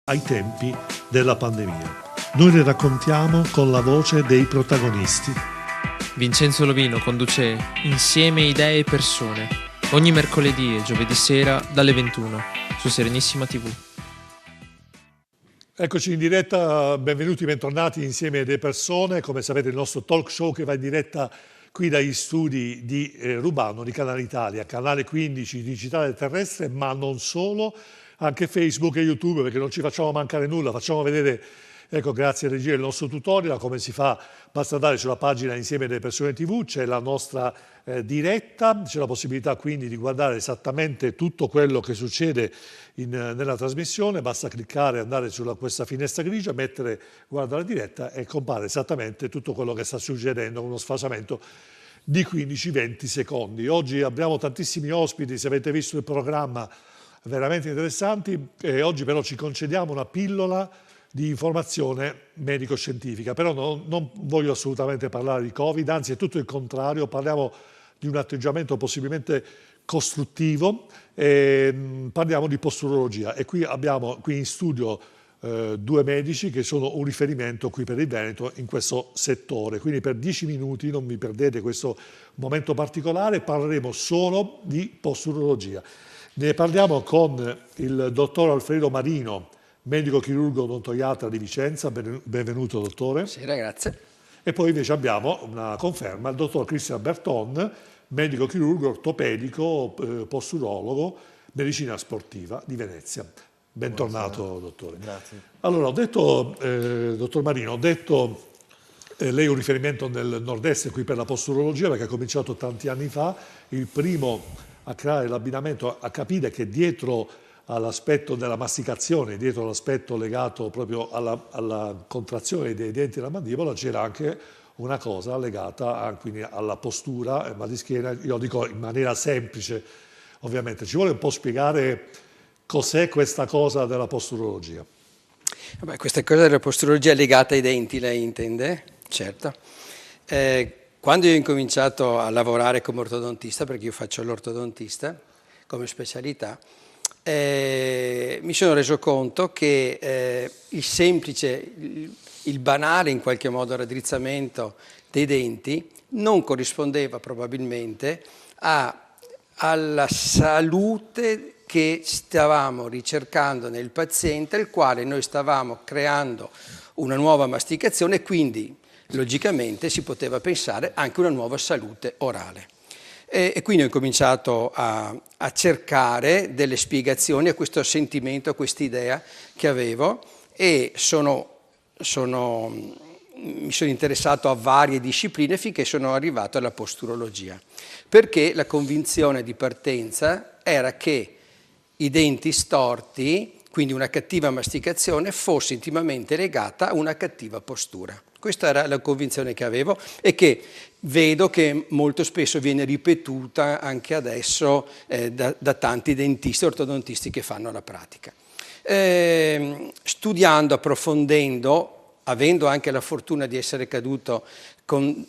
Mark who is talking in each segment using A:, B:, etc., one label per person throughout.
A: ai tempi della pandemia. Noi le raccontiamo con la voce dei protagonisti.
B: Vincenzo Lovino conduce Insieme idee e persone ogni mercoledì e giovedì sera dalle 21 su Serenissima TV.
A: Eccoci in diretta, benvenuti, bentornati Insieme idee e persone. Come sapete il nostro talk show che va in diretta qui dagli studi di Rubano, di Canale Italia, canale 15 digitale terrestre, ma non solo, anche Facebook e YouTube, perché non ci facciamo mancare nulla, facciamo vedere, ecco, grazie a regia, il nostro tutorial, come si fa. Basta andare sulla pagina Insieme delle Persone TV, c'è la nostra diretta, c'è la possibilità quindi di guardare esattamente tutto quello che succede nella trasmissione, basta cliccare, andare su questa finestra grigia, mettere guarda la diretta e compare esattamente tutto quello che sta succedendo con uno sfasamento di 15-20 secondi. Oggi abbiamo tantissimi ospiti, se avete visto il programma, veramente interessanti, e oggi però ci concediamo una pillola di informazione medico-scientifica, però non voglio assolutamente parlare di Covid, anzi è tutto il contrario, parliamo di un atteggiamento possibilmente costruttivo, parliamo di posturologia e qui abbiamo in studio due medici che sono un riferimento qui per il Veneto in questo settore, quindi per 10 minuti non vi perdete questo momento particolare, parleremo solo di posturologia. Ne parliamo con il dottor Alfredo Marino, medico chirurgo odontoiatra di Vicenza. Benvenuto dottore.
C: Buonasera, grazie.
A: E poi invece abbiamo una conferma, il dottor Cristian Berton, medico chirurgo ortopedico, posturologo, medicina sportiva di Venezia. Bentornato. Buonasera. Dottore.
C: Grazie.
A: Allora, ho detto, dottor Marino, ho detto, lei è un riferimento nel nord-est qui per la posturologia perché ha cominciato tanti anni fa, il primo a creare l'abbinamento, a capire che dietro all'aspetto della masticazione, dietro all'aspetto legato proprio alla contrazione dei denti della mandibola, c'era anche una cosa legata quindi alla postura, mal di schiena. Io dico in maniera semplice, ovviamente. Ci vuole un po' spiegare cos'è questa cosa della posturologia?
C: Vabbè, questa cosa della posturologia è legata ai denti, lei intende? Certo. Quando io ho incominciato a lavorare come ortodontista, perché io faccio l'ortodontista come specialità, mi sono reso conto che il semplice, il banale in qualche modo raddrizzamento dei denti non corrispondeva probabilmente alla salute che stavamo ricercando nel paziente, al quale noi stavamo creando una nuova masticazione e quindi logicamente si poteva pensare anche una nuova salute orale. E quindi ho cominciato a cercare delle spiegazioni a questo sentimento, a questa idea che avevo e mi sono interessato a varie discipline finché sono arrivato alla posturologia, perché la convinzione di partenza era che i denti storti, quindi una cattiva masticazione, fosse intimamente legata a una cattiva postura. Questa era la convinzione che avevo e che vedo che molto spesso viene ripetuta anche adesso da tanti dentisti, ortodontisti che fanno la pratica. Studiando, approfondendo, avendo anche la fortuna di essere caduto con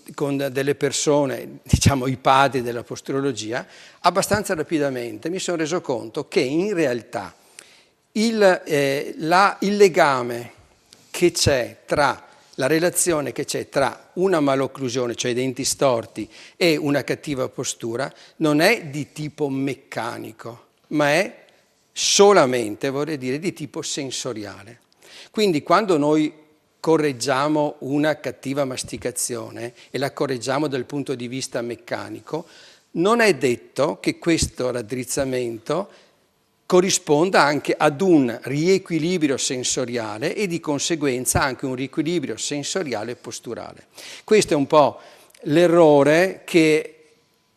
C: delle persone, diciamo i padri della posturologia, abbastanza rapidamente mi sono reso conto che in realtà il legame che c'è tra la relazione che c'è tra una malocclusione, cioè i denti storti, e una cattiva postura, non è di tipo meccanico, ma è solamente, vorrei dire, di tipo sensoriale. Quindi quando noi correggiamo una cattiva masticazione e la correggiamo dal punto di vista meccanico, non è detto che questo raddrizzamento corrisponda anche ad un riequilibrio sensoriale e di conseguenza anche un riequilibrio sensoriale e posturale. Questo è un po' l'errore che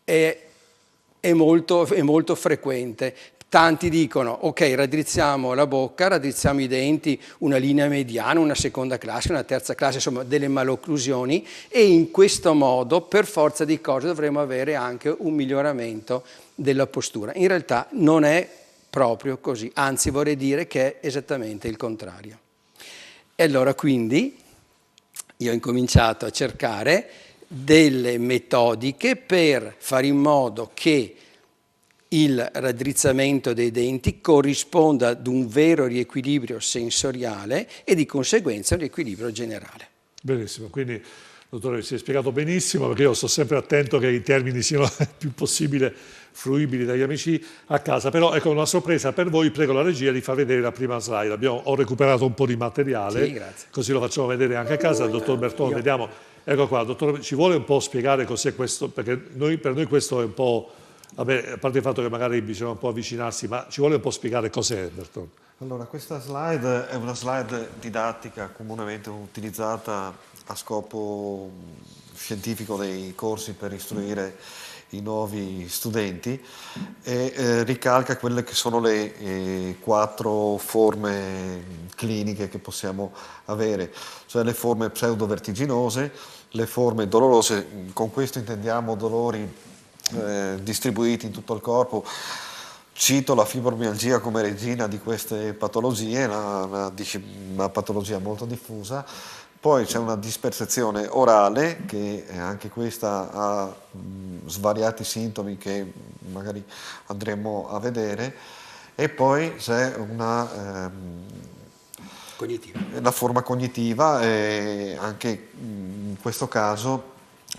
C: è molto frequente. Tanti dicono, ok, raddrizziamo la bocca, raddrizziamo i denti, una linea mediana, una seconda classe, una terza classe, insomma delle malocclusioni, e in questo modo, per forza di cose, dovremo avere anche un miglioramento della postura. In realtà non è proprio così, anzi vorrei dire che è esattamente il contrario. E allora quindi io ho incominciato a cercare delle metodiche per fare in modo che il raddrizzamento dei denti corrisponda ad un vero riequilibrio sensoriale e di conseguenza un riequilibrio generale.
A: Benissimo, quindi dottore si è spiegato benissimo, perché io sto sempre attento che i termini siano il più possibile fruibili dagli amici a casa, però ecco una sorpresa per voi, prego la regia di far vedere la prima slide. Ho recuperato un po' di materiale,
C: sì, grazie.
A: Così lo facciamo vedere anche a casa, il dottor Bertone, vediamo, ecco qua, dottore, ci vuole un po' spiegare cos'è questo, perché per noi questo è un po', vabbè, a parte il fatto che magari bisogna un po' avvicinarsi, ma ci vuole un po' spiegare cos'è, Bertone.
D: Allora, questa slide è una slide didattica comunemente utilizzata a scopo scientifico dei corsi per istruire i nuovi studenti e ricalca quelle che sono le 4 forme cliniche che possiamo avere, cioè le forme pseudovertiginose, le forme dolorose, con questo intendiamo dolori distribuiti in tutto il corpo. Cito la fibromialgia come regina di queste patologie, una patologia molto diffusa. Poi c'è una dispersione orale che anche questa ha svariati sintomi che magari andremo a vedere, e poi c'è la forma cognitiva, e anche in questo caso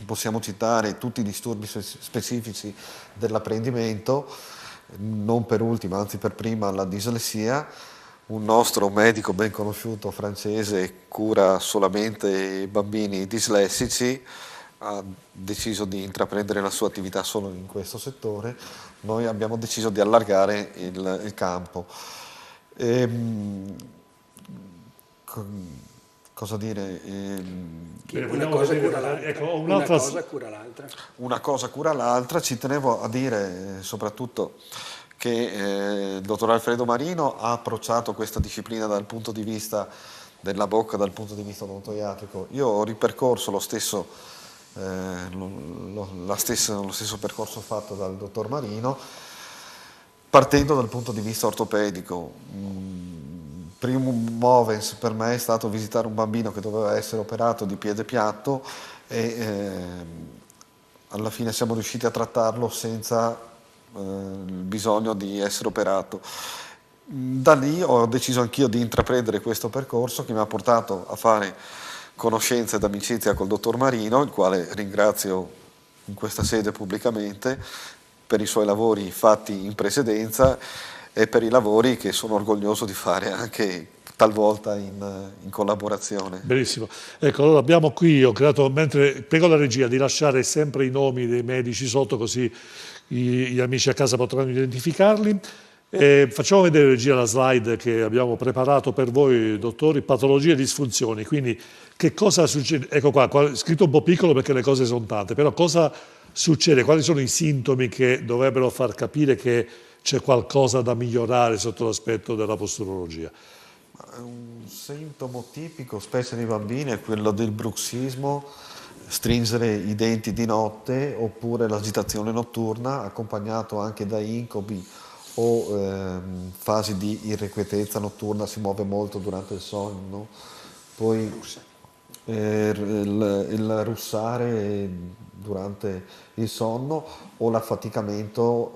D: possiamo citare tutti i disturbi specifici dell'apprendimento, non per ultima, anzi per prima, la dislessia. Un nostro medico ben conosciuto francese cura solamente bambini dislessici, ha deciso di intraprendere la sua attività solo in questo settore. Noi abbiamo deciso di allargare il campo. Cosa dire?
C: Una cosa cura l'altra.
D: Una cosa cura l'altra. Ci tenevo a dire soprattutto che il dottor Alfredo Marino ha approcciato questa disciplina dal punto di vista della bocca, dal punto di vista odontoiatrico. Io ho ripercorso lo stesso percorso fatto dal dottor Marino, partendo dal punto di vista ortopedico. Primum movens per me è stato visitare un bambino che doveva essere operato di piede piatto e alla fine siamo riusciti a trattarlo senza il bisogno di essere operato. Da lì ho deciso anch'io di intraprendere questo percorso, che mi ha portato a fare conoscenza ed amicizia col dottor Marino, il quale ringrazio in questa sede pubblicamente per i suoi lavori fatti in precedenza e per i lavori che sono orgoglioso di fare anche talvolta in collaborazione.
A: Benissimo. Ecco, allora abbiamo qui, ho creato, mentre prego la regia di lasciare sempre i nomi dei medici sotto, così gli amici a casa potranno identificarli. Facciamo vedere, regia, la slide che abbiamo preparato per voi, dottori, patologie e disfunzioni. Quindi che cosa succede? Ecco qua, scritto un po' piccolo perché le cose sono tante, però cosa succede? Quali sono i sintomi che dovrebbero far capire che c'è qualcosa da migliorare sotto l'aspetto della posturologia?
D: Un sintomo tipico, specie nei bambini, è quello del bruxismo, stringere i denti di notte, oppure l'agitazione notturna, accompagnato anche da incubi o fasi di irrequietezza notturna, si muove molto durante il sonno. Poi il russare durante il sonno o l'affaticamento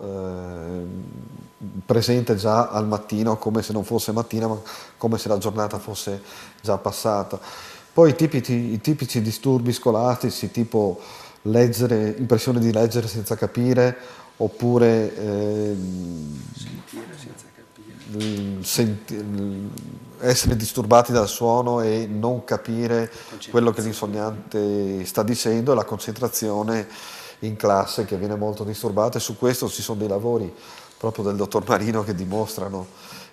D: presente già al mattino, come se non fosse mattina, ma come se la giornata fosse già passata. Poi i tipici disturbi scolastici, tipo impressione di leggere senza capire, oppure essere disturbati dal suono e non capire quello che l'insegnante sta dicendo, e la concentrazione in classe che viene molto disturbata. E su questo ci sono dei lavori proprio del dottor Marino che dimostrano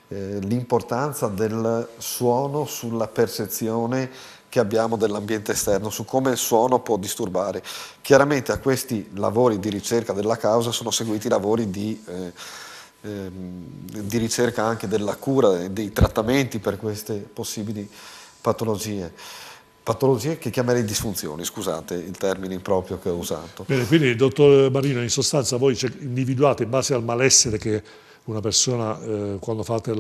D: l'importanza del suono sulla percezione che abbiamo dell'ambiente esterno, su come il suono può disturbare. Chiaramente a questi lavori di ricerca della causa sono seguiti lavori di ricerca anche della cura e dei trattamenti per queste possibili patologie. Patologie che chiamerei disfunzioni, scusate il termine improprio che ho usato.
A: Bene, quindi, dottor Marino, in sostanza voi individuate in base al malessere che una persona, quando fate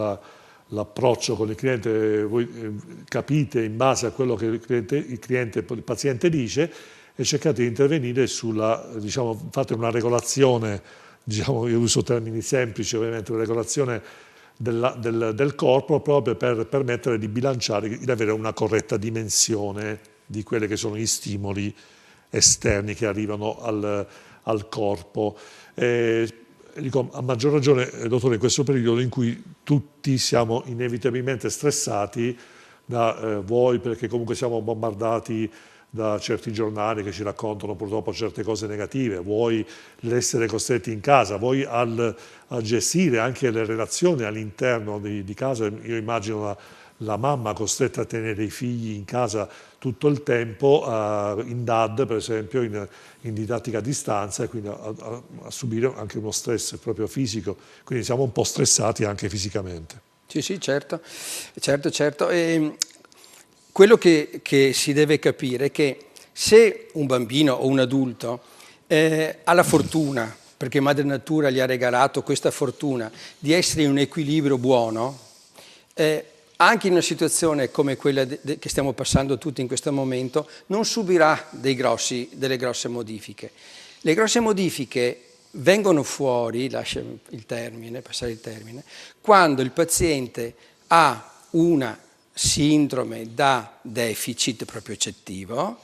A: l'approccio con il cliente, voi capite in base a quello che il paziente dice, e cercate di intervenire sulla, diciamo, fate una regolazione diciamo, io uso termini semplici, ovviamente, una regolazione del corpo proprio per permettere di bilanciare, di avere una corretta dimensione di quelli che sono gli stimoli esterni che arrivano al corpo. Dico, a maggior ragione, dottore, in questo periodo in cui tutti siamo inevitabilmente stressati, voi perché comunque siamo bombardati da certi giornali che ci raccontano purtroppo certe cose negative, vuoi l'essere costretti in casa, vuoi a gestire anche le relazioni all'interno di casa. Io immagino la mamma costretta a tenere i figli in casa tutto il tempo, in DAD per esempio, in didattica a distanza, e quindi a subire anche uno stress proprio fisico, quindi siamo un po' stressati anche fisicamente.
C: Sì, certo. E quello che si deve capire è che se un bambino o un adulto ha la fortuna, perché Madre Natura gli ha regalato questa fortuna, di essere in un equilibrio buono, anche in una situazione come quella che stiamo passando tutti in questo momento, non subirà delle grosse modifiche. Le grosse modifiche vengono fuori, passare il termine, quando il paziente ha una sindrome da deficit propriocettivo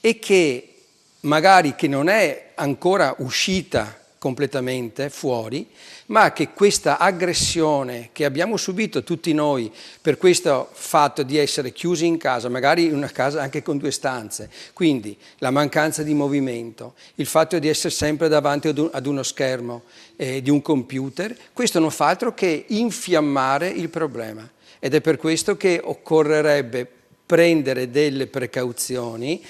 C: e che magari non è ancora uscita completamente fuori, ma che questa aggressione che abbiamo subito tutti noi per questo fatto di essere chiusi in casa, magari in una casa anche con 2 stanze, quindi la mancanza di movimento, il fatto di essere sempre davanti ad uno schermo di un computer, questo non fa altro che infiammare il problema. Ed è per questo che occorrerebbe prendere delle precauzioni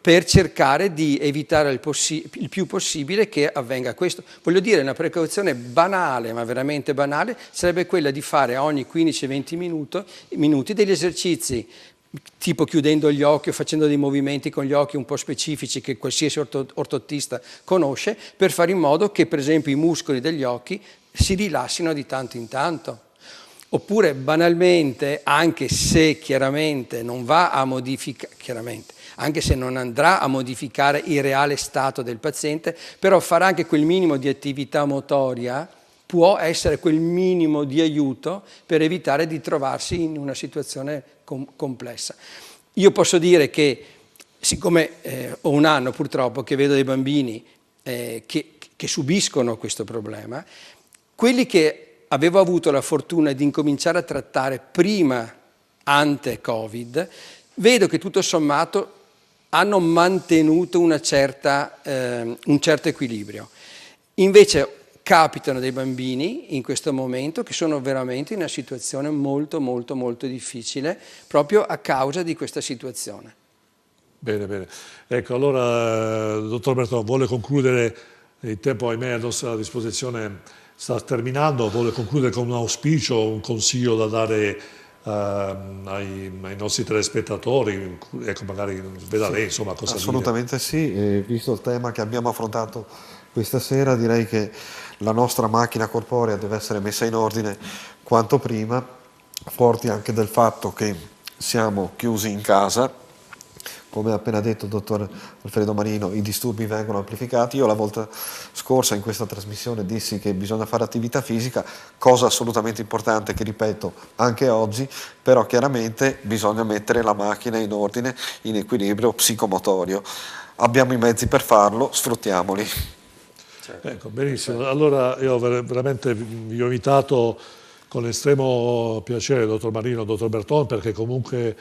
C: per cercare di evitare il più possibile che avvenga questo. Voglio dire, una precauzione banale, ma veramente banale, sarebbe quella di fare ogni 15-20 minuti degli esercizi, tipo chiudendo gli occhi o facendo dei movimenti con gli occhi un po' specifici che qualsiasi ortottista conosce, per fare in modo che per esempio i muscoli degli occhi si rilassino di tanto in tanto. Oppure banalmente, anche se chiaramente non va a modificare, anche se non andrà a modificare il reale stato del paziente, però fare anche quel minimo di attività motoria può essere quel minimo di aiuto per evitare di trovarsi in una situazione complessa. Io posso dire che, siccome ho un anno purtroppo che vedo dei bambini che subiscono questo problema, quelli che avevo avuto la fortuna di incominciare a trattare prima, ante Covid, vedo che tutto sommato hanno mantenuto un certo equilibrio. Invece capitano dei bambini in questo momento che sono veramente in una situazione molto molto molto difficile proprio a causa di questa situazione.
A: Bene. Ecco, allora, dottor Berton, vuole concludere? Il tempo, ahimè, a nostra disposizione sta terminando. Vuole concludere con un auspicio, un consiglio da dare ai nostri telespettatori? Ecco, magari veda lei, insomma, cosa
D: assolutamente dire. Sì, visto il tema che abbiamo affrontato questa sera, direi che la nostra macchina corporea deve essere messa in ordine quanto prima, forti anche del fatto che siamo chiusi in casa. Come ha appena detto il dottor Alfredo Marino, i disturbi vengono amplificati. Io la volta scorsa in questa trasmissione dissi che bisogna fare attività fisica, cosa assolutamente importante che ripeto anche oggi, però chiaramente bisogna mettere la macchina in ordine, in equilibrio psicomotorio. Abbiamo i mezzi per farlo, sfruttiamoli.
A: Ecco, benissimo. Allora io veramente vi ho invitato con estremo piacere, dottor Marino, dottor Berton, perché comunque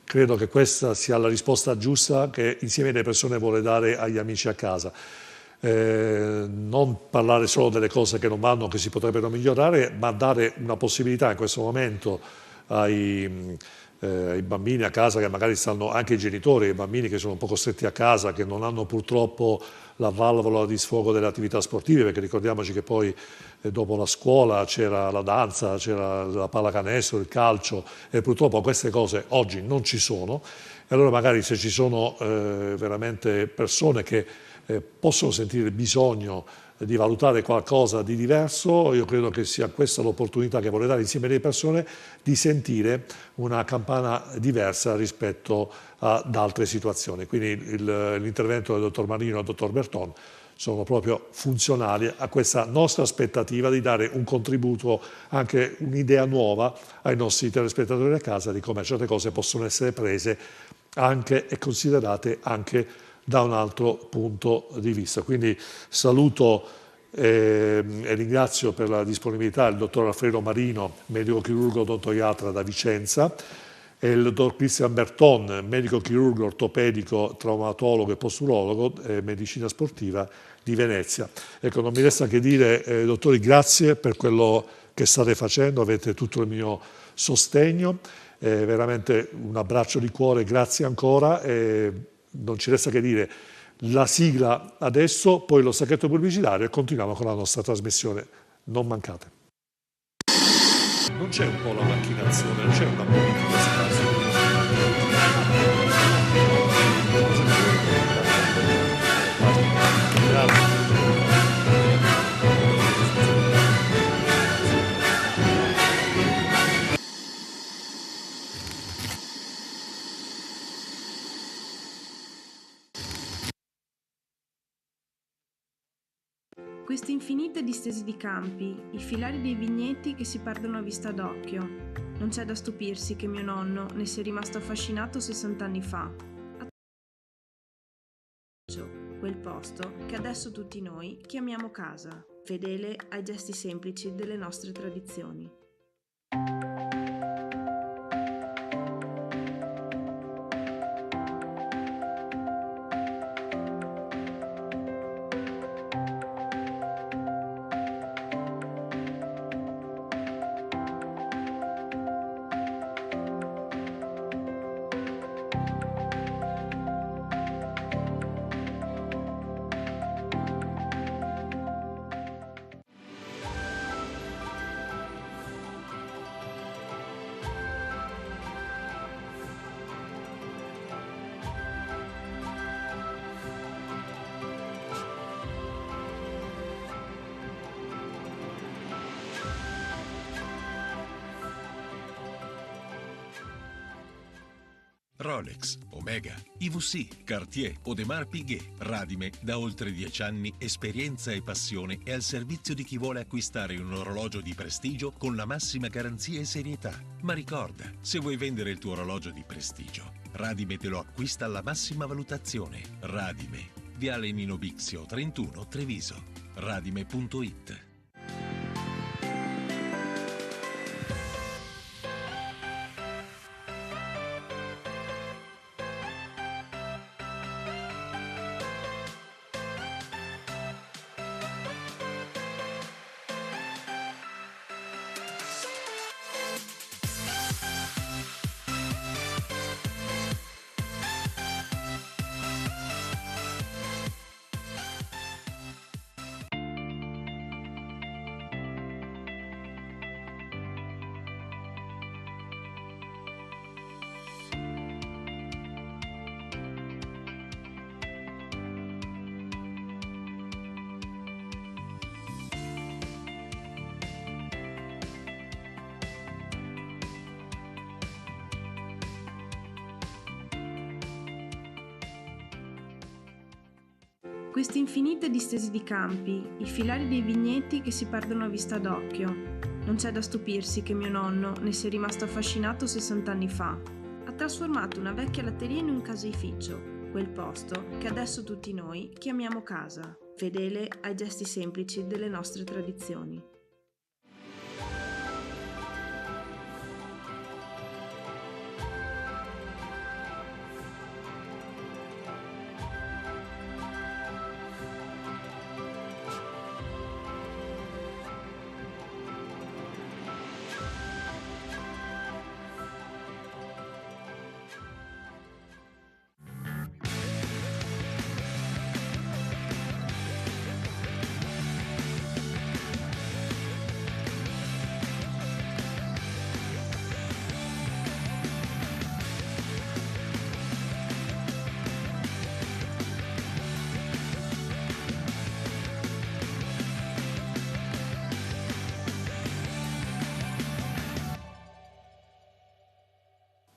A: credo che questa sia la risposta giusta che Insieme alle Persone vuole dare agli amici a casa. Non parlare solo delle cose che non vanno, che si potrebbero migliorare, ma dare una possibilità in questo momento ai bambini a casa, che magari stanno anche i genitori, i bambini che sono un po' costretti a casa, che non hanno purtroppo la valvola di sfogo delle attività sportive, perché ricordiamoci che poi dopo la scuola c'era la danza, c'era la pallacanestro, il calcio, e purtroppo queste cose oggi non ci sono. E allora magari se ci sono veramente persone che possono sentire il bisogno di valutare qualcosa di diverso, io credo che sia questa l'opportunità che vuole dare Insieme alle Persone di sentire una campana diversa rispetto ad altre situazioni. Quindi l'intervento del dottor Marino e del dottor Berton sono proprio funzionali a questa nostra aspettativa di dare un contributo, anche un'idea nuova ai nostri telespettatori a casa di come certe cose possono essere prese anche e considerate anche da un altro punto di vista. Quindi saluto e ringrazio per la disponibilità il dottor Alfredo Marino, medico chirurgo odontoiatra da Vicenza, e il dottor Christian Berton, medico chirurgo ortopedico, traumatologo e posturologo e medicina sportiva di Venezia. Ecco, non mi resta che dire, dottori, grazie per quello che state facendo, avete tutto il mio sostegno, veramente un abbraccio di cuore, grazie ancora, e non ci resta che dire la sigla adesso, poi lo sacchetto pubblicitario e continuiamo con la nostra trasmissione. Non mancate. Non c'è un po' la macchinazione, non c'è una politica scarsa.
E: Queste infinite distese di campi, i filari dei vigneti che si perdono a vista d'occhio. Non c'è da stupirsi che mio nonno ne sia rimasto affascinato 60 anni fa. Quel posto che adesso tutti noi chiamiamo casa, fedele ai gesti semplici delle nostre tradizioni.
F: Rolex, Omega, IWC, Cartier, Audemars Piguet, Radime, da oltre 10 anni, esperienza e passione è al servizio di chi vuole acquistare un orologio di prestigio con la massima garanzia e serietà. Ma ricorda, se vuoi vendere il tuo orologio di prestigio, Radime te lo acquista alla massima valutazione. Radime, Viale Nino Bixio 31, Treviso. Radime.it.
E: Queste infinite distese di campi, i filari dei vigneti che si perdono a vista d'occhio. Non c'è da stupirsi che mio nonno ne sia rimasto affascinato 60 anni fa. Ha trasformato una vecchia latteria in un caseificio, quel posto che adesso tutti noi chiamiamo casa, fedele ai gesti semplici delle nostre tradizioni.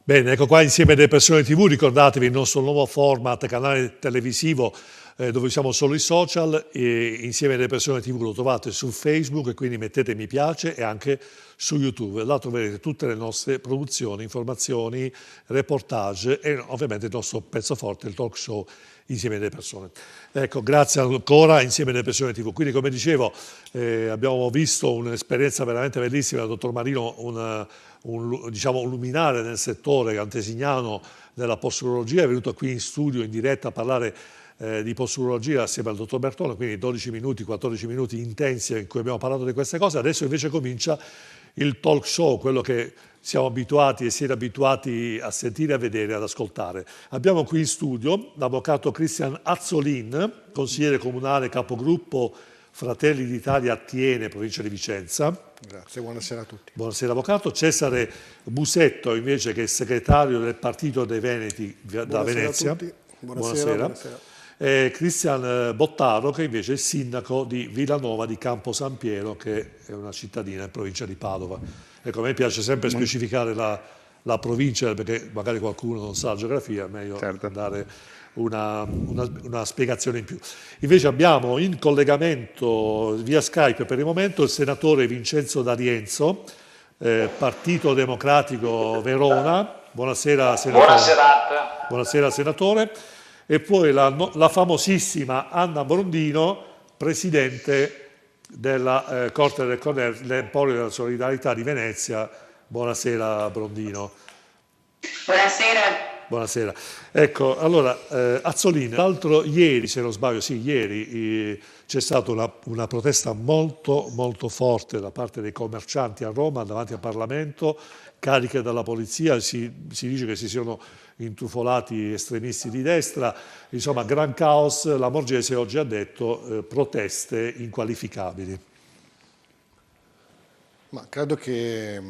A: Bene, ecco qua insieme alle persone TV, ricordatevi il nostro nuovo format, canale televisivo dove siamo solo i social, e Insieme alle Persone TV lo trovate su Facebook, e quindi mettete mi piace, e anche su YouTube. Là troverete tutte le nostre produzioni, informazioni, reportage e ovviamente il nostro pezzo forte, il talk show Insieme alle Persone. Ecco, grazie ancora Insieme alle Persone TV. Quindi, come dicevo, abbiamo visto un'esperienza veramente bellissima del dottor Marino, diciamo, un luminare nel settore antesignano della posturologia. È venuto qui in studio in diretta a parlare di posturologia assieme al dottor Bertone, quindi 12 minuti, 14 minuti intensi in cui abbiamo parlato di queste cose. Adesso invece comincia il talk show, quello che siamo abituati e siete abituati a sentire, a vedere, ad ascoltare. Abbiamo qui in studio l'avvocato Cristian Azzolin, consigliere comunale capogruppo Fratelli d'Italia Tiene, provincia di Vicenza.
G: Grazie, buonasera a tutti.
A: Buonasera avvocato. Cesare Busetto invece, che è segretario del Partito dei Veneti da Venezia.
G: A tutti. Buonasera.
A: Cristian Bottaro, che invece è il sindaco di Villanova di Campo San Piero, che è una cittadina in provincia di Padova. Ecco, a me piace sempre specificare la provincia, perché magari qualcuno non sa la geografia, è meglio dare una spiegazione in più. Invece abbiamo in collegamento via Skype per il momento il senatore Vincenzo D'Arienzo, Partito Democratico Verona. Buonasera senatore.
H: Buonasera.
A: Buonasera senatore. E poi la famosissima Anna Brondino, presidente della Corte dell'Emporio della Solidarietà di Venezia. Buonasera Brondino.
H: Buonasera.
A: Buonasera. Ecco, allora, Azzolin, l'altro ieri, se non sbaglio, sì, ieri c'è stata una protesta molto, molto forte da parte dei commercianti a Roma davanti al Parlamento, cariche dalla polizia, si dice che si siano intrufolati estremisti di destra, insomma gran caos. La Morgese oggi ha detto proteste inqualificabili.
G: Ma credo che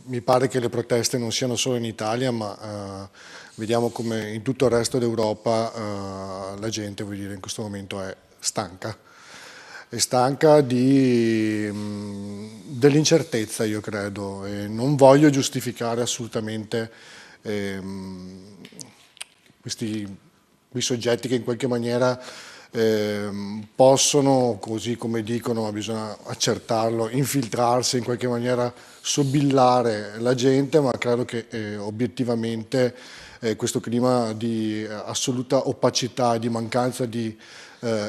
G: mi pare che le proteste non siano solo in Italia, ma vediamo come in tutto il resto d'Europa la gente, voglio dire, in questo momento è stanca. È stanca dell'incertezza, io credo, e non voglio giustificare assolutamente questi soggetti che in qualche maniera possono, così come dicono, ma bisogna accertarlo, infiltrarsi, in qualche maniera sobillare la gente, ma credo che obiettivamente questo clima di assoluta opacità e di mancanza di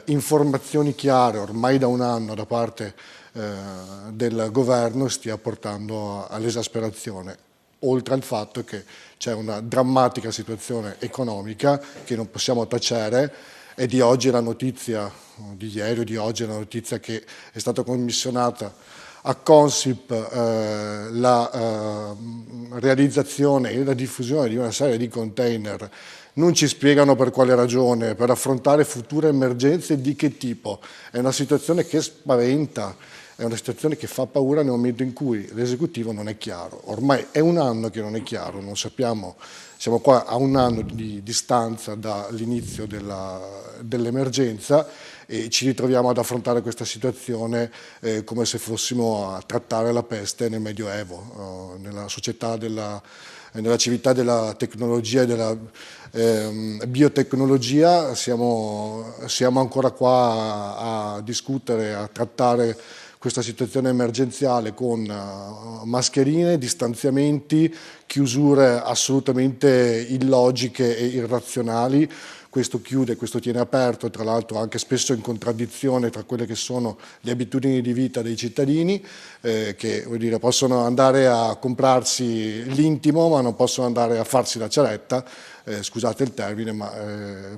G: informazioni chiare ormai da un anno da parte del governo stia portando all'esasperazione, oltre al fatto che c'è una drammatica situazione economica che non possiamo tacere. E di oggi la notizia, di ieri o di oggi, la notizia che è stata commissionata a Consip la realizzazione e la diffusione di una serie di container. Non ci spiegano per quale ragione, per affrontare future emergenze di che tipo. È una situazione che spaventa, è una situazione che fa paura nel momento in cui l'esecutivo non è chiaro. Ormai è un anno che non è chiaro, non sappiamo. Siamo qua a un anno di distanza dall'inizio dell'emergenza e ci ritroviamo ad affrontare questa situazione come se fossimo a trattare la peste nel Medioevo. Nella società nella civiltà della tecnologia e della biotecnologia siamo ancora qua a discutere, a trattare questa situazione emergenziale con mascherine, distanziamenti, chiusure assolutamente illogiche e irrazionali. Questo chiude, questo tiene aperto, tra l'altro anche spesso in contraddizione tra quelle che sono le abitudini di vita dei cittadini, che vuol dire, possono andare a comprarsi l'intimo ma non possono andare a farsi la ceretta, scusate il termine, ma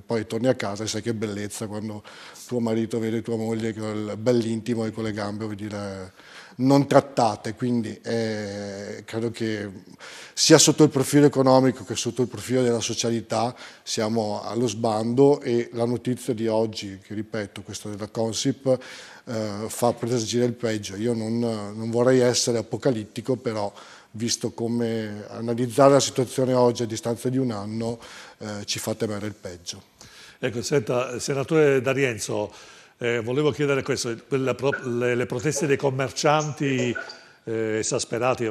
G: poi torni a casa e sai che bellezza quando tuo marito vede tua moglie con il bell'intimo e con le gambe, vuol dire, non trattate. Quindi credo che sia sotto il profilo economico che sotto il profilo della socialità siamo allo sbando, e la notizia di oggi, che ripeto, questa della Consip, fa presagire il peggio. Io non vorrei essere apocalittico, però visto come analizzare la situazione oggi a distanza di un anno ci fa temere il peggio.
A: Ecco, senta, senatore D'Arienzo, volevo chiedere questo, le proteste dei commercianti esasperati,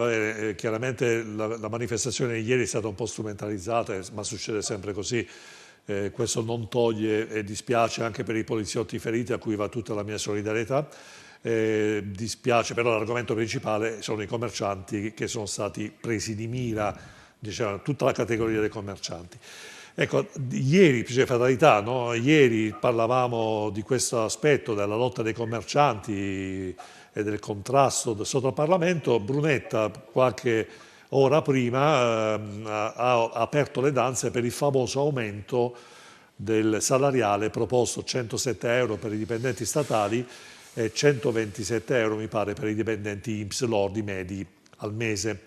A: chiaramente la manifestazione di ieri è stata un po' strumentalizzata, ma succede sempre così, Questo non toglie e dispiace anche per i poliziotti feriti, a cui va tutta la mia solidarietà. Dispiace, però l'argomento principale sono i commercianti che sono stati presi di mira, diciamo, tutta la categoria dei commercianti. Ecco, ieri, per fatalità, no? Ieri parlavamo di questo aspetto della lotta dei commercianti e del contrasto sotto il Parlamento. Brunetta, qualche ora prima, ha aperto le danze per il famoso aumento del salariale proposto, 107 euro per i dipendenti statali e 127 euro mi pare per i dipendenti INPS lordi medi al mese.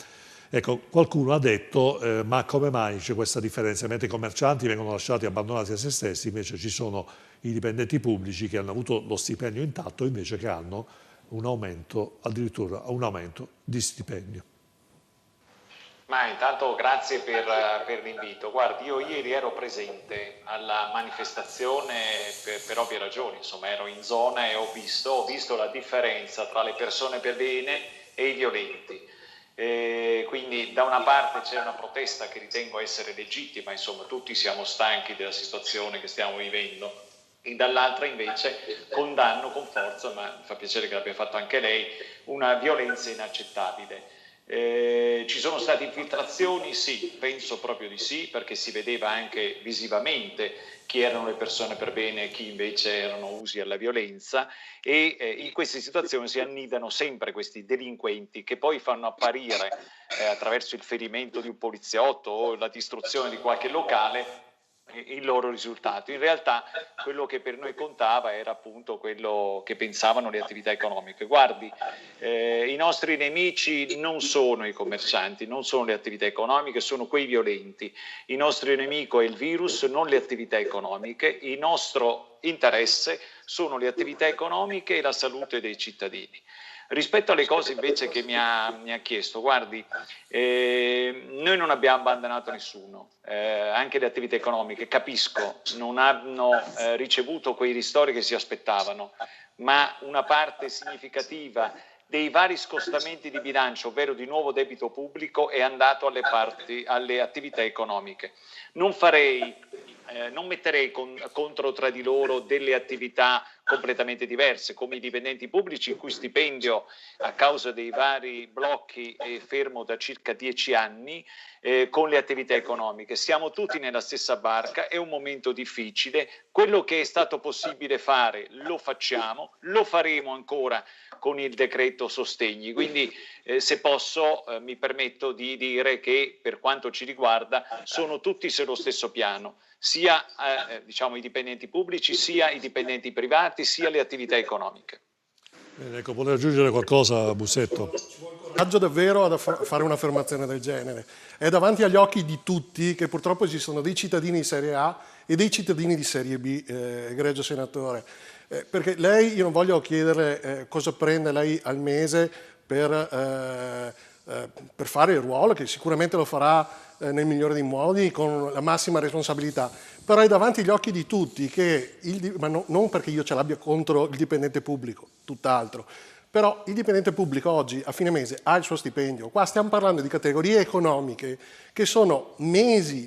A: Ecco, qualcuno ha detto ma come mai c'è questa differenza? Mentre i commercianti vengono lasciati abbandonati a se stessi, invece ci sono i dipendenti pubblici che hanno avuto lo stipendio intatto, invece che hanno un aumento, addirittura un aumento di stipendio.
I: Ma intanto grazie per l'invito. Guardi, io ieri ero presente alla manifestazione per ovvie ragioni, insomma ero in zona e ho visto la differenza tra le persone per bene e i violenti. Quindi da una parte c'è una protesta che ritengo essere legittima, insomma tutti siamo stanchi della situazione che stiamo vivendo, e dall'altra invece condanno con forza, ma mi fa piacere che l'abbia fatto anche lei, una violenza inaccettabile. Ci sono state infiltrazioni? Sì, penso proprio di sì, perché si vedeva anche visivamente chi erano le persone per bene e chi invece erano usi alla violenza, e in queste situazioni si annidano sempre questi delinquenti che poi fanno apparire attraverso il ferimento di un poliziotto o la distruzione di qualche locale il loro risultato. In realtà quello che per noi contava era appunto quello che pensavano le attività economiche. Guardi, i nostri nemici non sono i commercianti, non sono le attività economiche, sono quei violenti. Il nostro nemico è il virus, non le attività economiche. Il nostro interesse sono le attività economiche e la salute dei cittadini. Rispetto alle cose invece che mi ha chiesto, guardi, noi non abbiamo abbandonato nessuno, anche le attività economiche, capisco, non hanno ricevuto quei ristori che si aspettavano, ma una parte significativa dei vari scostamenti di bilancio, ovvero di nuovo debito pubblico, è andato alle attività economiche. Non metterei contro tra di loro delle attività completamente diverse, come i dipendenti pubblici, il cui stipendio a causa dei vari blocchi è fermo da circa 10 anni, con le attività economiche. Siamo tutti nella stessa barca, è un momento difficile, quello che è stato possibile fare lo facciamo, lo faremo ancora con il decreto sostegni, quindi se posso mi permetto di dire che per quanto ci riguarda sono tutti sullo stesso piano, sia diciamo i dipendenti pubblici, sia i dipendenti privati, sia le attività economiche.
A: Bene, ecco, vuole aggiungere qualcosa, Bussetto?
J: Ci vuole coraggio davvero a fare un'affermazione del genere. È davanti agli occhi di tutti che purtroppo esistono dei cittadini di serie A e dei cittadini di serie B, egregio senatore. Perché lei, io non voglio chiederle cosa prende lei al mese per fare il ruolo, che sicuramente lo farà nel migliore dei modi, con la massima responsabilità, però è davanti agli occhi di tutti che, ma non perché io ce l'abbia contro il dipendente pubblico, tutt'altro, però il dipendente pubblico oggi a fine mese ha il suo stipendio. Qua stiamo parlando di categorie economiche che sono mesi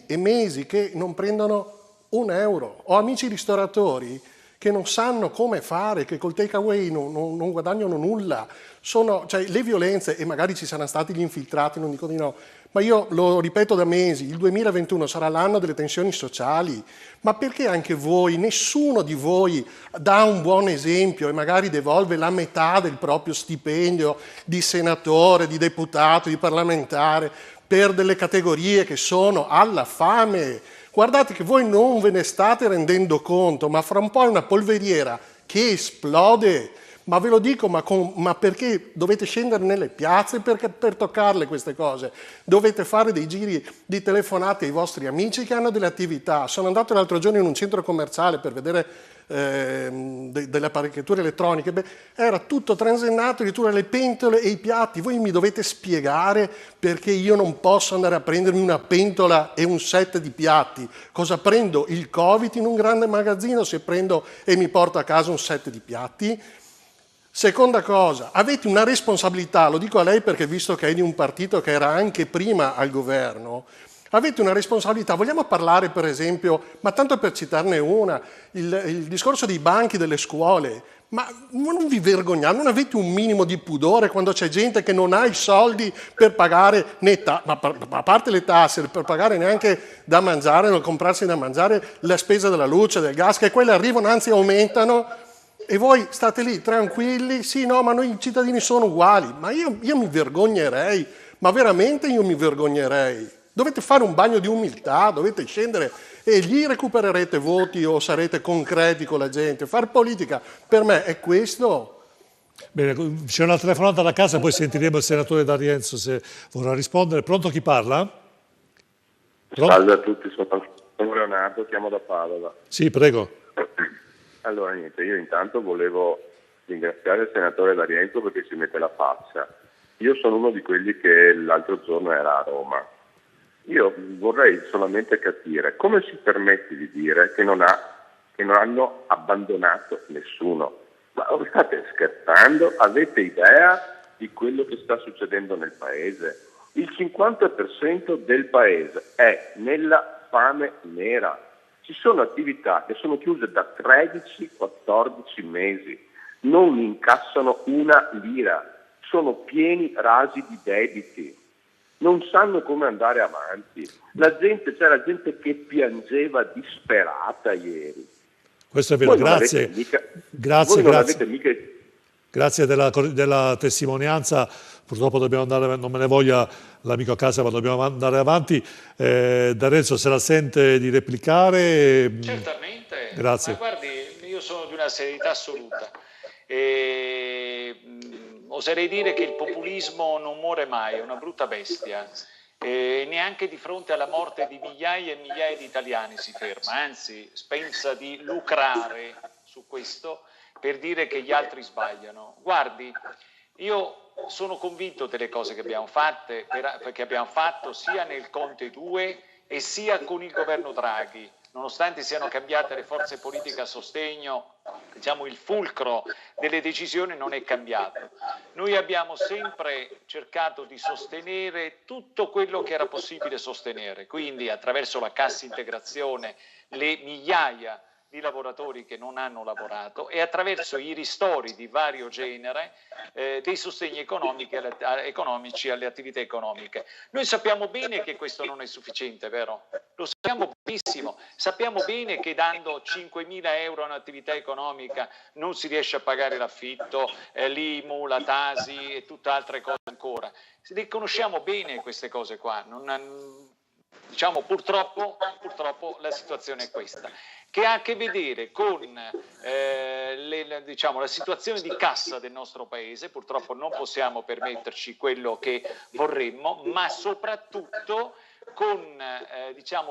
J: e mesi che non prendono un euro. Ho amici ristoratori che non sanno come fare, che col take away non guadagnano nulla. Cioè, le violenze, e magari ci saranno stati gli infiltrati, non dico di no, ma io lo ripeto da mesi, il 2021 sarà l'anno delle tensioni sociali, ma perché anche voi, nessuno di voi dà un buon esempio e magari devolve la metà del proprio stipendio di senatore, di deputato, di parlamentare per delle categorie che sono alla fame? Guardate che voi non ve ne state rendendo conto, ma fra un po' è una polveriera che esplode. Ma ve lo dico, ma perché dovete scendere nelle piazze per toccarle queste cose? Dovete fare dei giri di telefonate ai vostri amici che hanno delle attività. Sono andato l'altro giorno in un centro commerciale per vedere delle apparecchiature elettroniche. Beh, era tutto transennato, addirittura le pentole e i piatti. Voi mi dovete spiegare perché io non posso andare a prendermi una pentola e un set di piatti. Cosa prendo? Il Covid in un grande magazzino se prendo e mi porto a casa un set di piatti? Seconda cosa, avete una responsabilità, lo dico a lei perché visto che è di un partito che era anche prima al governo, Avete una responsabilità. Vogliamo parlare, per esempio, ma tanto per citarne una, il discorso dei banchi delle scuole. Ma non vi vergognate, non avete un minimo di pudore quando c'è gente che non ha i soldi per pagare, a parte le tasse, per pagare neanche da mangiare, non comprarsi da mangiare, la spesa della luce, del gas, che quelle arrivano, anzi aumentano, e voi state lì tranquilli, sì, no, ma noi cittadini sono uguali. Ma io mi vergognerei, ma veramente io mi vergognerei. Dovete fare un bagno di umiltà, dovete scendere e lì recupererete voti o sarete concreti con la gente. Far politica per me è questo.
A: Bene, c'è una telefonata da casa, poi sentiremo il senatore D'Arienzo se vorrà rispondere. Pronto, chi parla? Pronto?
K: Salve a tutti, sono Leonardo, chiamo da Padova.
A: Sì, prego.
K: Allora niente, io intanto volevo ringraziare il senatore D'Arienzo perché ci mette la faccia. Io sono uno di quelli che l'altro giorno era a Roma. Io vorrei solamente capire come si permette di dire che non hanno abbandonato nessuno. Ma state scherzando? Avete idea di quello che sta succedendo nel paese? Il 50% del paese è nella fame nera. Ci sono attività che sono chiuse da 13-14 mesi, non incassano una lira, sono pieni rasi di debiti. Non sanno come andare avanti. C'era gente che piangeva disperata ieri.
A: Questo è vero, grazie. Grazie della testimonianza. Purtroppo dobbiamo andare, non me ne voglia l'amico a casa, ma dobbiamo andare avanti. D'Arienzo, se la sente di replicare?
I: Certamente.
A: Grazie.
I: Ma guardi, io sono di una serietà assoluta. Oserei dire che il populismo non muore mai, è una brutta bestia. Neanche di fronte alla morte di migliaia e migliaia di italiani si ferma, anzi pensa di lucrare su questo per dire che gli altri sbagliano. Guardi, io sono convinto delle cose che abbiamo fatto sia nel Conte 2 e sia con il governo Draghi. Nonostante siano cambiate le forze politiche a sostegno, diciamo il fulcro delle decisioni non è cambiato. Noi abbiamo sempre cercato di sostenere tutto quello che era possibile sostenere, quindi attraverso la cassa integrazione le migliaia di lavoratori che non hanno lavorato e attraverso i ristori di vario genere dei sostegni economici alle attività economiche. Noi sappiamo bene che questo non è sufficiente, vero? Lo sappiamo benissimo, sappiamo bene che dando 5.000 euro a un'attività economica non si riesce a pagare l'affitto, l'IMU, la Tasi e tutte altre cose ancora. Le conosciamo bene queste cose qua, diciamo purtroppo la situazione è questa, che ha a che vedere con la situazione di cassa del nostro paese. Purtroppo non possiamo permetterci quello che vorremmo, ma soprattutto con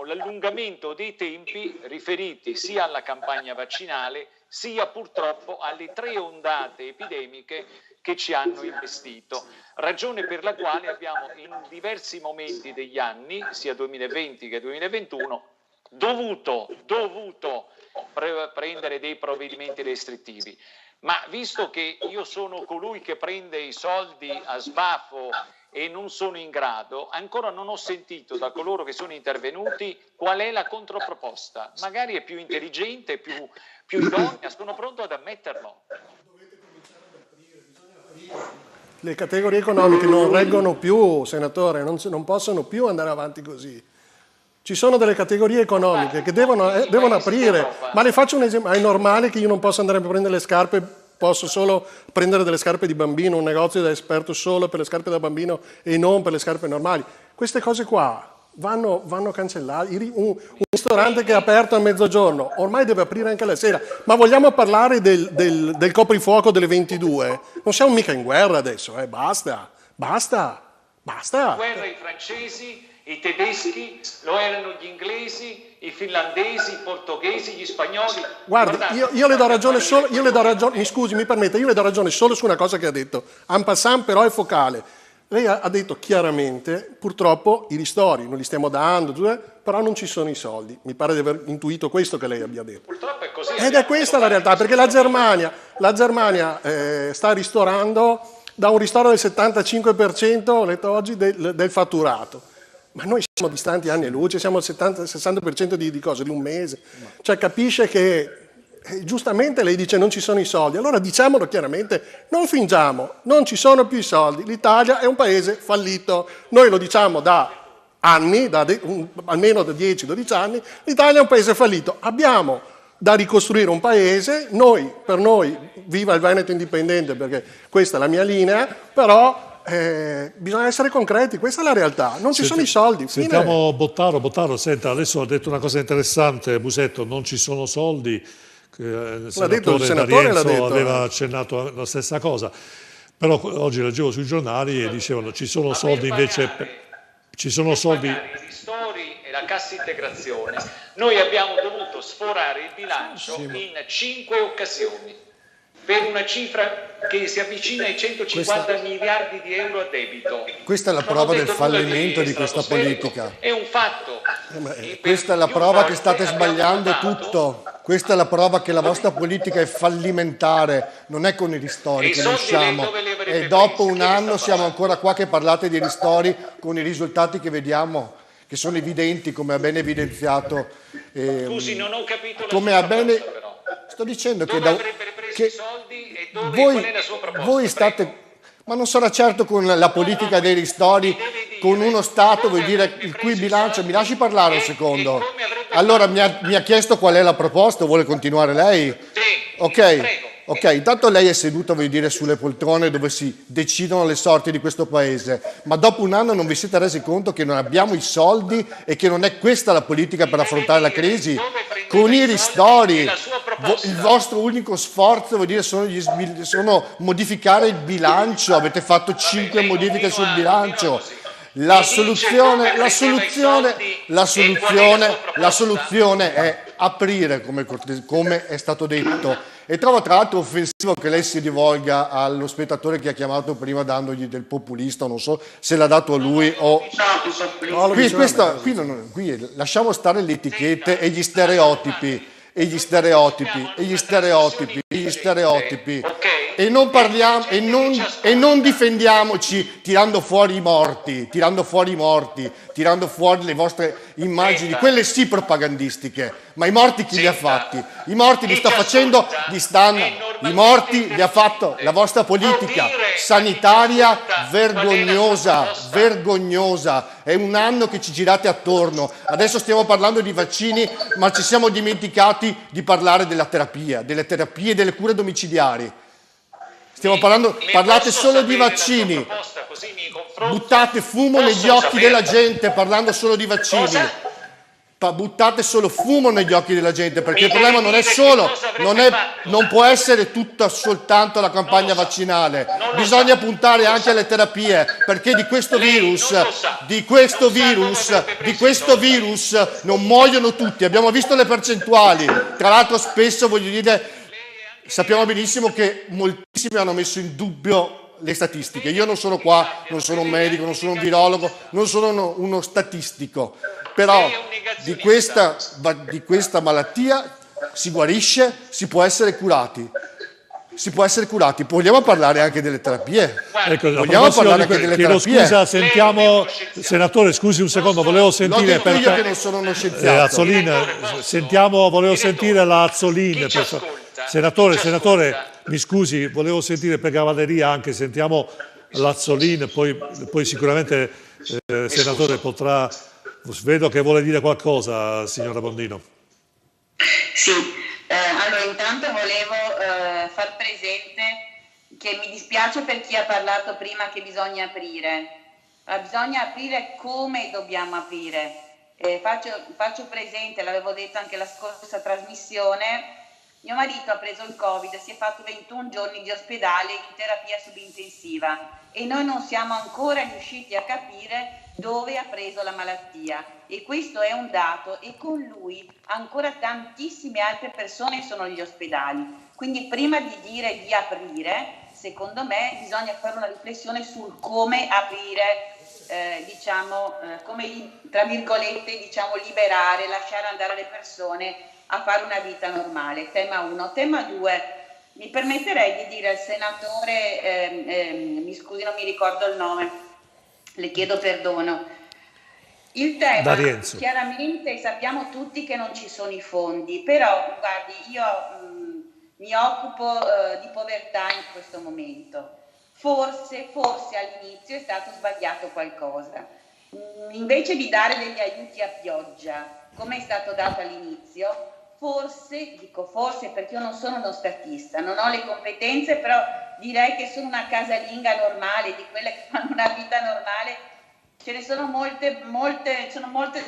I: l'allungamento dei tempi riferiti sia alla campagna vaccinale sia purtroppo alle 3 ondate epidemiche che ci hanno investito, ragione per la quale abbiamo in diversi momenti degli anni, sia 2020 che 2021, dovuto prendere dei provvedimenti restrittivi. Ma visto che io sono colui che prende i soldi a sbafo e non sono in grado, ancora non ho sentito da coloro che sono intervenuti qual è la controproposta. Magari è più intelligente, più idonea, sono pronto ad ammetterlo.
J: Le categorie economiche non reggono più, senatore, non possono più andare avanti così. Ci sono delle categorie economiche che devono aprire, ma le faccio un esempio. È normale che io non possa andare a prendere le scarpe, posso solo prendere delle scarpe di bambino, un negozio da esperto solo per le scarpe da bambino e non per le scarpe normali. Queste cose qua vanno cancellate. Un ristorante che è aperto a mezzogiorno ormai deve aprire anche la sera. Ma vogliamo parlare del coprifuoco delle 22? Non siamo mica in guerra adesso, basta.
I: Guerra i francesi, i tedeschi, lo erano gli inglesi, i finlandesi, i portoghesi, gli spagnoli.
J: Guardi, io le do ragione solo, mi scusi, mi permetta, io le do ragione solo su una cosa che ha detto. En passant però è focale. Lei ha detto chiaramente, purtroppo i ristori non li stiamo dando, però non ci sono i soldi. Mi pare di aver intuito questo che lei abbia detto.
I: Purtroppo è così.
J: Ed è questa la realtà, perché la Germania sta ristorando da un ristoro del 75%, ho letto oggi, del fatturato. Ma noi siamo distanti anni e luce, siamo al 70-60% di cose, di un mese. Cioè capisce che, giustamente lei dice non ci sono i soldi, allora diciamolo chiaramente, non fingiamo, non ci sono più i soldi, l'Italia è un paese fallito, noi lo diciamo da anni, almeno da 10-12 anni, l'Italia è un paese fallito, abbiamo da ricostruire un paese, per noi, viva il Veneto indipendente perché questa è la mia linea, però bisogna essere concreti, questa è la realtà, non ci sono i soldi.
A: Sentiamo Bottaro, senta, adesso ha detto una cosa interessante, Busetto, non ci sono soldi, il senatore D'Arienzo aveva accennato la stessa cosa, però oggi leggevo sui giornali e dicevano ci sono soldi invece, ci sono soldi...
I: I ristori e la cassa integrazione, noi abbiamo dovuto sforare il bilancio in 5 occasioni, per una cifra che si avvicina ai 150 miliardi di euro a debito.
G: Questa è la prova del fallimento di questa politica.
I: È un fatto.
G: Questa è la prova che state sbagliando tutto. Questa è la prova che la vostra politica è fallimentare. Non è con i ristori che ne usciamo. E dopo un anno siamo ancora qua che parlate di ristori con i risultati che vediamo, che sono evidenti, come ha ben evidenziato.
I: Scusi, non ho capito la sua proposta, però.
G: Sto dicendo
I: dove avrebbero preso i soldi e dove, qual è la sua proposta?
G: Voi state, ma non sarà certo con la politica dei ristori, con uno Stato, vuol dire il cui bilancio, mi lasci parlare un secondo. Allora mi ha chiesto qual è la proposta, vuole continuare lei?
I: Sì,
G: Ok, intanto lei è seduto, vuol dire, sulle poltrone dove si decidono le sorti di questo paese, ma dopo un anno non vi siete resi conto che non abbiamo i soldi e che non è questa la politica per affrontare la crisi? Con i ristori, il vostro unico sforzo, vuol dire, sono modificare il bilancio, avete fatto 5 modifiche sul bilancio. La soluzione è aprire, come è stato detto. E trovo tra l'altro offensivo che lei si rivolga allo spettatore che ha chiamato prima dandogli del populista, non so se l'ha dato a lui o... Qui lasciamo stare le etichette e gli stereotipi. E non parliamo e non difendiamoci tirando fuori i morti, tirando fuori le vostre immagini, quelle sì propagandistiche, ma i morti chi li ha fatti? I morti li sta facendo, i morti li ha fatto la vostra politica sanitaria vergognosa, è un anno che ci girate attorno, adesso stiamo parlando di vaccini, ma ci siamo dimenticati di parlare delle terapie e delle cure domiciliari. Stiamo parlate solo di vaccini, buttate fumo negli occhi della gente parlando solo di vaccini, buttate solo fumo negli occhi della gente, perché il problema non è solo, non può essere tutta soltanto la campagna vaccinale, bisogna puntare anche alle terapie, perché di questo virus non muoiono tutti, abbiamo visto le percentuali, tra l'altro spesso, voglio dire, sappiamo benissimo che moltissimi hanno messo in dubbio le statistiche. Io non sono qua, non sono un medico, non sono un virologo, non sono uno statistico, però di questa malattia si guarisce, si può essere curati. Vogliamo parlare anche delle terapie?
A: Ecco, scusa, sentiamo, senatore, scusi un secondo, volevo sentire
G: per io che non sono uno scienziato.
A: Azzolin, volevo sentire la Azzolin. Senatore, mi scusi, volevo sentire per cavalleria anche, sentiamo l'Azzolin, poi sicuramente senatore potrà, vedo che vuole dire qualcosa, signora Bondino.
H: Sì, allora intanto volevo far presente che mi dispiace per chi ha parlato prima che bisogna aprire, ma bisogna aprire come dobbiamo aprire. Faccio presente, l'avevo detto anche la scorsa trasmissione, mio marito ha preso il Covid, si è fatto 21 giorni di ospedale in terapia subintensiva e noi non siamo ancora riusciti a capire dove ha preso la malattia, e questo è un dato, e con lui ancora tantissime altre persone sono negli ospedali. Quindi prima di dire di aprire, secondo me bisogna fare una riflessione sul come aprire, come tra virgolette liberare, lasciare andare le persone a fare una vita normale. Tema 1. Tema 2, mi permetterei di dire al senatore, mi scusi non mi ricordo il nome, le chiedo perdono, Il tema,
A: Da Rienzo.
H: chiaramente sappiamo tutti che non ci sono i fondi, però guardi, io mi occupo di povertà in questo momento. Forse all'inizio è stato sbagliato qualcosa. Invece di dare degli aiuti a pioggia, come è stato dato all'inizio, dico forse perché io non sono uno statista, non ho le competenze, però direi che sono una casalinga normale, di quelle che fanno una vita normale. Ce ne sono molte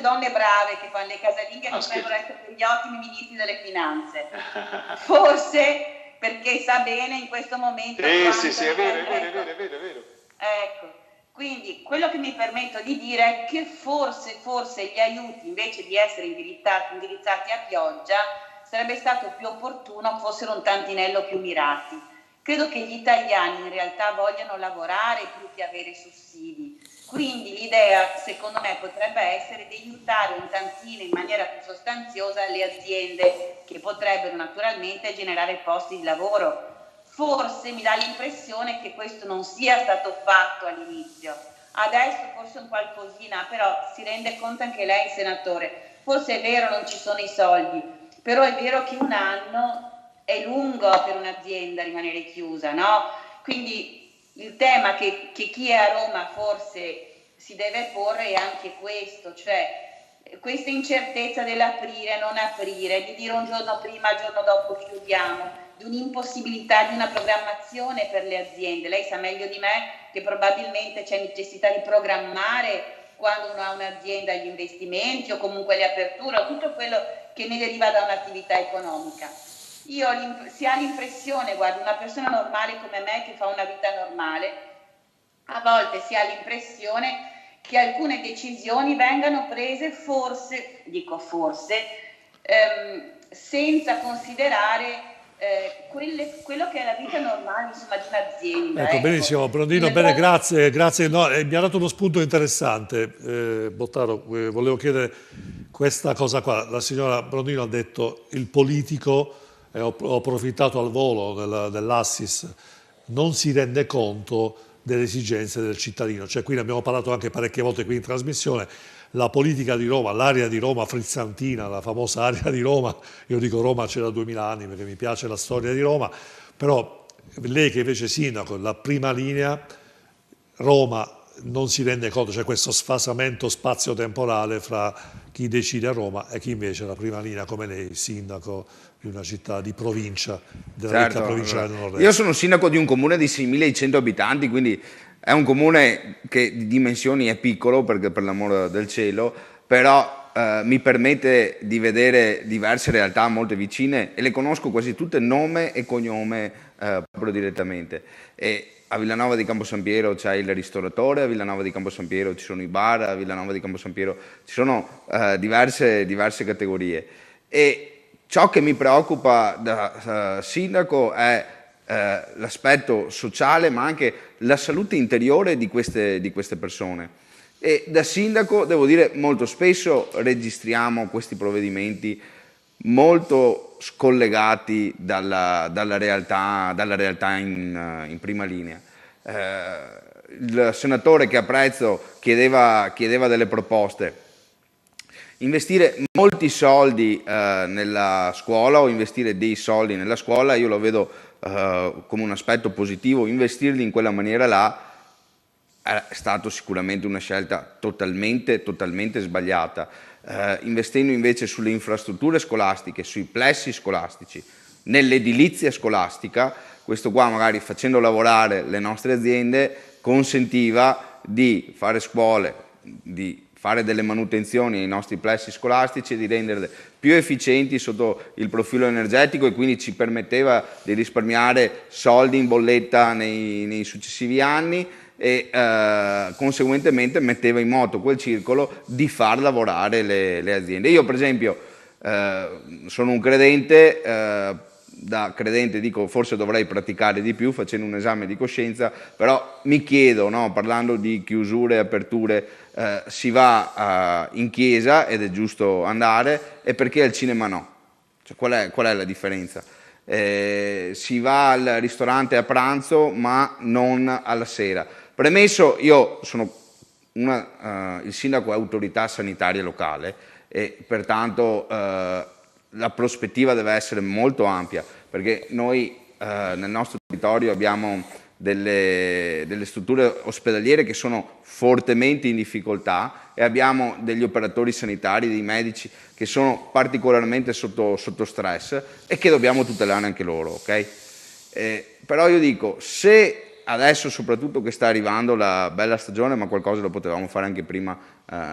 H: donne brave che fanno le casalinghe, che potrebbero essere degli ottimi ministri delle finanze. Forse perché sa bene in questo momento.
I: Sì, è vero.
H: Ecco, quindi quello che mi permetto di dire è che forse gli aiuti, invece di essere indirizzati a pioggia, sarebbe stato più opportuno fossero un tantinello più mirati. Credo che gli italiani in realtà vogliano lavorare più che avere sussidi. Quindi l'idea, secondo me, potrebbe essere di aiutare un tantino in maniera più sostanziosa le aziende che potrebbero naturalmente generare posti di lavoro. Forse mi dà l'impressione che questo non sia stato fatto all'inizio. Adesso forse un qualcosina, però si rende conto anche lei, senatore. Forse è vero, non ci sono i soldi, però è vero che un anno è lungo per un'azienda rimanere chiusa, no? Quindi il tema che chi è a Roma forse si deve porre è anche questo, cioè questa incertezza dell'aprire, non aprire, di dire un giorno prima, il giorno dopo chiudiamo, di un'impossibilità di una programmazione per le aziende. Lei sa meglio di me che probabilmente c'è necessità di programmare quando uno ha un'azienda gli investimenti o comunque le aperture o tutto quello che ne deriva da un'attività economica. Si ha l'impressione, guarda, una persona normale come me che fa una vita normale, a volte si ha l'impressione che alcune decisioni vengano prese forse, senza considerare quello che è la vita normale, insomma, di un'azienda.
A: Ecco, benissimo, Brondino, bene, grazie. No, mi ha dato uno spunto interessante. Bottaro, volevo chiedere questa cosa qua. La signora Brondino ha detto il politico, ho approfittato al volo dell'Assis, non si rende conto delle esigenze del cittadino. Cioè, qui ne abbiamo parlato anche parecchie volte qui in trasmissione, la politica di Roma, l'area di Roma frizzantina, la famosa area di Roma, io dico Roma c'è da 2000 anni perché mi piace la storia di Roma, però lei che invece è sindaco, la prima linea, Roma non si rende conto, c'è questo sfasamento spazio-temporale fra chi decide a Roma e chi invece è la prima linea come lei, sindaco di una città di provincia, della ricca provincia del Nord-Est.
L: Io sono sindaco di un comune di 6.100 abitanti, quindi è un comune che di dimensioni è piccolo, perché per l'amore del cielo, però mi permette di vedere diverse realtà molto vicine e le conosco quasi tutte nome e cognome proprio direttamente. E a Villanova di Campo San Piero c'è il ristoratore, a Villanova di Campo San Piero ci sono i bar, a Villanova di Campo San Piero ci sono diverse categorie. E ciò che mi preoccupa da sindaco è l'aspetto sociale, ma anche la salute interiore di queste persone. E da sindaco, devo dire, molto spesso registriamo questi provvedimenti molto scollegati dalla realtà in prima linea. Il senatore che apprezzo chiedeva delle proposte. Investire molti soldi nella scuola o investire dei soldi nella scuola, io lo vedo come un aspetto positivo. Investirli in quella maniera là è stato sicuramente una scelta totalmente sbagliata. Investendo invece sulle infrastrutture scolastiche, sui plessi scolastici, nell'edilizia scolastica, questo qua magari facendo lavorare le nostre aziende consentiva di fare scuole, di fare delle manutenzioni ai nostri plessi scolastici e di renderle più efficienti sotto il profilo energetico, e quindi ci permetteva di risparmiare soldi in bolletta nei successivi anni e conseguentemente metteva in moto quel circolo di far lavorare le aziende. Io per esempio sono un credente, da credente dico forse dovrei praticare di più facendo un esame di coscienza, però mi chiedo, no, parlando di chiusure e aperture, si va in chiesa ed è giusto andare, e perché al cinema no? Cioè, qual è la differenza? Si va al ristorante a pranzo ma non alla sera. Premesso, io sono il sindaco è autorità sanitaria locale e pertanto la prospettiva deve essere molto ampia, perché noi nel nostro territorio abbiamo delle strutture ospedaliere che sono fortemente in difficoltà e abbiamo degli operatori sanitari, dei medici che sono particolarmente sotto stress e che dobbiamo tutelare anche loro, ok? Però io dico, se adesso soprattutto che sta arrivando la bella stagione, ma qualcosa lo potevamo fare anche prima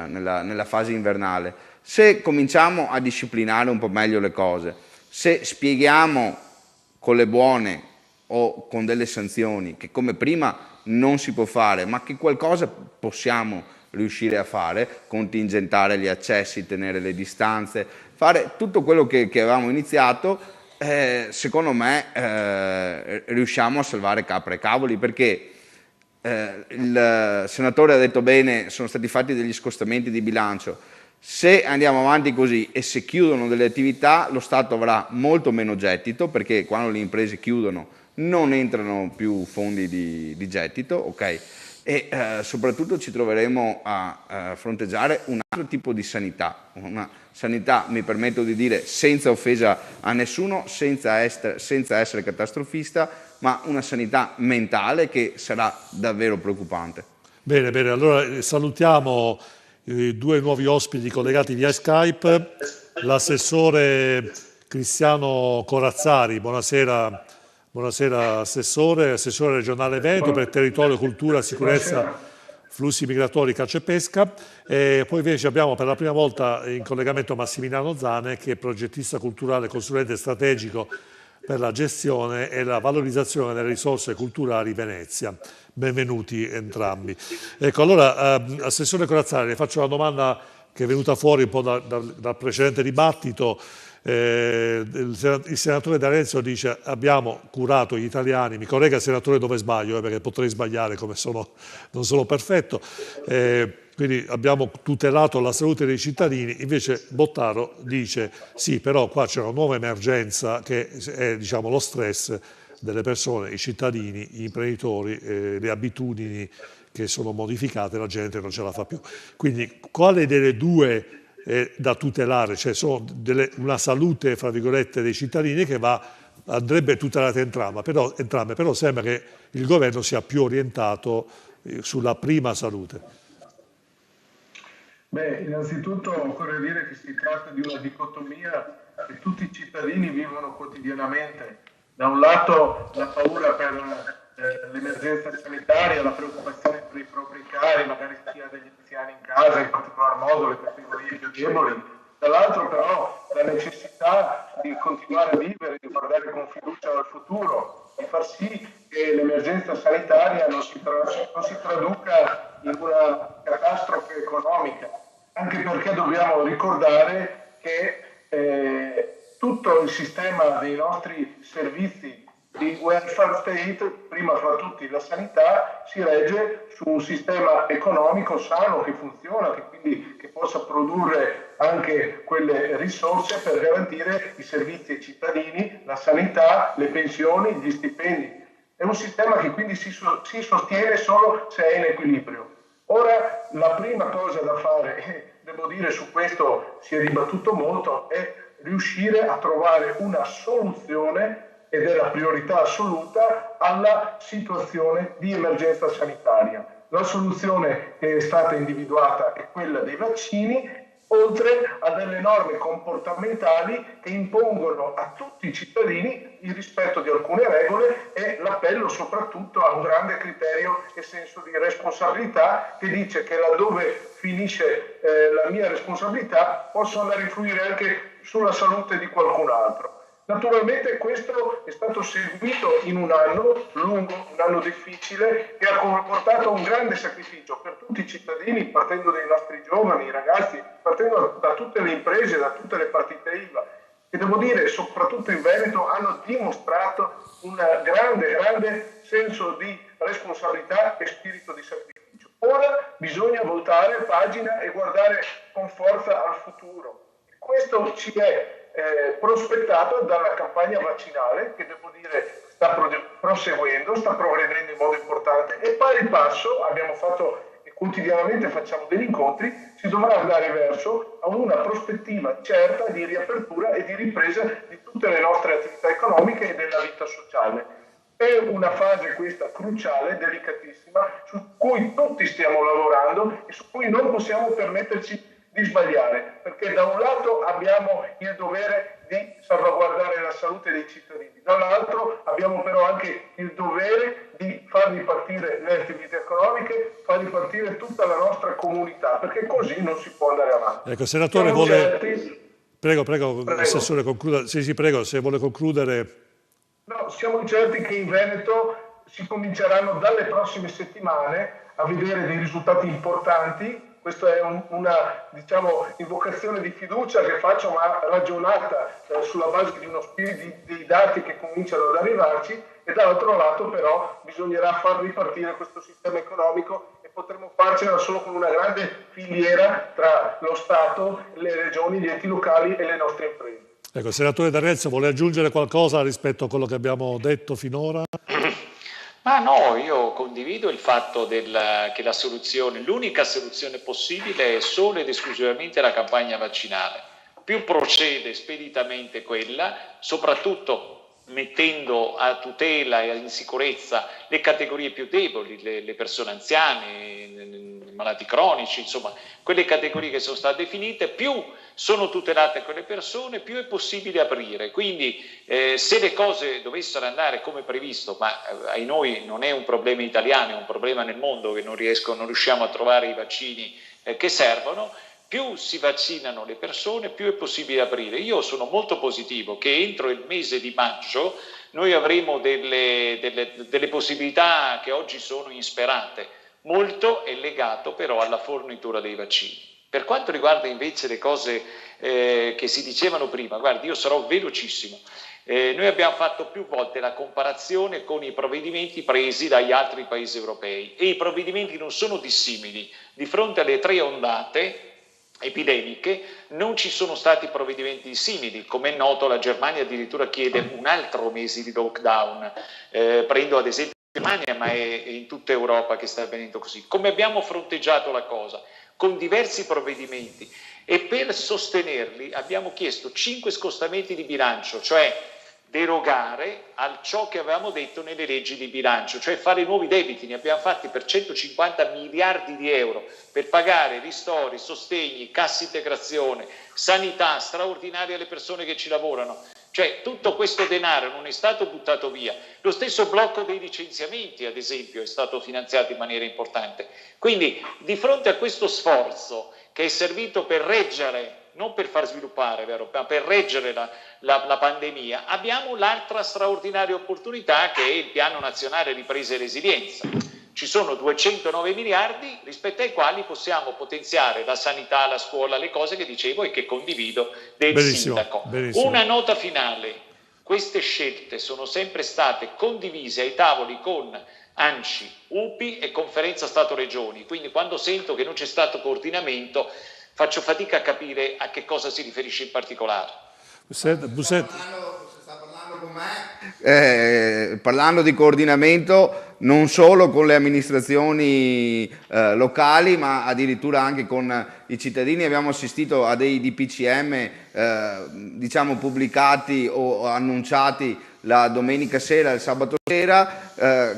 L: nella fase invernale, se cominciamo a disciplinare un po' meglio le cose, se spieghiamo con le buone o con delle sanzioni che come prima non si può fare, ma che qualcosa possiamo riuscire a fare, contingentare gli accessi, tenere le distanze, fare tutto quello che avevamo iniziato, secondo me riusciamo a salvare capre e cavoli, perché il senatore ha detto bene, sono stati fatti degli scostamenti di bilancio. Se andiamo avanti così e se chiudono delle attività, lo Stato avrà molto meno gettito, perché quando le imprese chiudono non entrano più fondi di gettito, ok? E soprattutto ci troveremo a fronteggiare un altro tipo di sanità, una sanità, mi permetto di dire, senza offesa a nessuno, senza essere catastrofista, ma una sanità mentale che sarà davvero preoccupante.
A: Bene, bene, allora salutiamo i due nuovi ospiti collegati via Skype, l'assessore Cristiano Corazzari, buonasera assessore regionale Veneto per territorio, cultura, sicurezza, flussi migratori, caccia e pesca. E poi invece abbiamo per la prima volta in collegamento Massimiliano Zane, che è progettista culturale, consulente strategico per la gestione e la valorizzazione delle risorse culturali Venezia. Benvenuti entrambi. Ecco, allora, assessore Corazzari, le faccio una domanda che è venuta fuori un po' dal precedente dibattito. Il senatore D'Arenzio dice: abbiamo curato gli italiani, mi corregga senatore dove sbaglio, perché potrei sbagliare, come non sono perfetto, quindi abbiamo tutelato la salute dei cittadini. Invece Bottaro dice sì, però qua c'è una nuova emergenza che è, diciamo, lo stress delle persone, i cittadini, gli imprenditori, le abitudini che sono modificate, la gente non ce la fa più. Quindi quale delle due da tutelare? Cioè sono una salute, fra virgolette, dei cittadini che andrebbe tutelata entrambe, però sembra che il governo sia più orientato sulla prima salute.
M: Beh, innanzitutto occorre dire che si tratta di una dicotomia che tutti i cittadini vivono quotidianamente. Da un lato la paura per l'emergenza sanitaria, la preoccupazione per i propri cari, magari sia degli anziani in casa, in particolar modo le categorie più deboli, dall'altro però la necessità di continuare a vivere, di guardare con fiducia al futuro, di far sì che l'emergenza sanitaria non si traduca in una catastrofe economica, anche perché dobbiamo ricordare che tutto il sistema dei nostri servizi di welfare state, prima fra tutti la sanità, si regge su un sistema economico sano che funziona, che possa produrre anche quelle risorse per garantire i servizi ai cittadini, la sanità, le pensioni, gli stipendi. È un sistema che quindi si sostiene solo se è in equilibrio. Ora, la prima cosa da fare, e devo dire su questo si è dibattuto molto, è riuscire a trovare una soluzione, ed è la priorità assoluta, alla situazione di emergenza sanitaria. La soluzione che è stata individuata è quella dei vaccini, oltre a delle norme comportamentali che impongono a tutti i cittadini il rispetto di alcune regole e l'appello soprattutto a un grande criterio e senso di responsabilità che dice che laddove finisce la mia responsabilità posso andare a influire anche sulla salute di qualcun altro. Naturalmente questo è stato seguito in un anno lungo, un anno difficile, che ha comportato un grande sacrificio per tutti i cittadini, partendo dai nostri giovani, i ragazzi, partendo da tutte le imprese, da tutte le partite IVA, che devo dire, soprattutto in Veneto, hanno dimostrato un grande senso di responsabilità e spirito di sacrificio. Ora bisogna voltare pagina e guardare con forza al futuro. Questo ci è prospettato dalla campagna vaccinale che devo dire sta proseguendo, sta progredendo in modo importante e pari passo abbiamo fatto, e quotidianamente facciamo degli incontri, si dovrà andare verso a una prospettiva certa di riapertura e di ripresa di tutte le nostre attività economiche e della vita sociale. È una fase questa cruciale, delicatissima, su cui tutti stiamo lavorando e su cui non possiamo permetterci di sbagliare, perché da un lato abbiamo il dovere di salvaguardare la salute dei cittadini, dall'altro abbiamo però anche il dovere di far ripartire le attività economiche, far ripartire tutta la nostra comunità, perché così non si può andare avanti.
A: Ecco, senatore, Prego, assessore, concluda. Sì, prego, se vuole concludere.
M: No, siamo certi che in Veneto si cominceranno dalle prossime settimane a vedere dei risultati importanti. Questa è una invocazione di fiducia che faccio, ma ragionata sulla base di uno spirito dei dati che cominciano ad arrivarci, e dall'altro lato però bisognerà far ripartire questo sistema economico e potremo farcela solo con una grande filiera tra lo Stato, le regioni, gli enti locali e le nostre imprese.
A: Ecco, senatore D'Arezzo, vuole aggiungere qualcosa rispetto a quello che abbiamo detto finora?
I: Ma no, io condivido il fatto che la soluzione, l'unica soluzione possibile è solo ed esclusivamente la campagna vaccinale. Più procede speditamente quella, soprattutto mettendo a tutela e in sicurezza le categorie più deboli, le persone anziane, i malati cronici, insomma, quelle categorie che sono state definite, più sono tutelate quelle persone, più è possibile aprire. Quindi se le cose dovessero andare come previsto, ma ai noi non è un problema italiano, è un problema nel mondo che non riusciamo a trovare i vaccini che servono, più si vaccinano le persone, più è possibile aprire. Io sono molto positivo che entro il mese di maggio noi avremo delle possibilità che oggi sono insperate. Molto è legato però alla fornitura dei vaccini. Per quanto riguarda invece le cose che si dicevano prima, guardi, io sarò velocissimo. Noi abbiamo fatto più volte la comparazione con i provvedimenti presi dagli altri paesi europei e i provvedimenti non sono dissimili. Di fronte alle 3 ondate epidemiche non ci sono stati provvedimenti simili. Come è noto, la Germania addirittura chiede un altro mese di lockdown. Prendo ad esempio la Germania, ma è in tutta Europa che sta avvenendo così. Come abbiamo fronteggiato la cosa? Con diversi provvedimenti, e per sostenerli abbiamo chiesto 5 scostamenti di bilancio, cioè derogare a ciò che avevamo detto nelle leggi di bilancio, cioè fare nuovi debiti. Ne abbiamo fatti per 150 miliardi di euro per pagare ristori, sostegni, cassa integrazione, sanità straordinaria alle persone che ci lavorano. Cioè tutto questo denaro non è stato buttato via. Lo stesso blocco dei licenziamenti, ad esempio, è stato finanziato in maniera importante. Quindi di fronte a questo sforzo che è servito per reggere, non per far sviluppare, vero, ma per reggere la pandemia, abbiamo l'altra straordinaria opportunità che è il Piano Nazionale Ripresa e Resilienza. Ci sono 209 miliardi rispetto ai quali possiamo potenziare la sanità, la scuola, le cose che dicevo e che condivido del sindaco.
A: Benissimo.
I: Una nota finale: queste scelte sono sempre state condivise ai tavoli con ANCI, UPI e Conferenza Stato-Regioni, quindi quando sento che non c'è stato coordinamento faccio fatica a capire a che cosa si riferisce in particolare.
L: Parlando di coordinamento non solo con le amministrazioni locali, ma addirittura anche con i cittadini, abbiamo assistito a dei DPCM pubblicati o annunciati la domenica sera e il sabato sera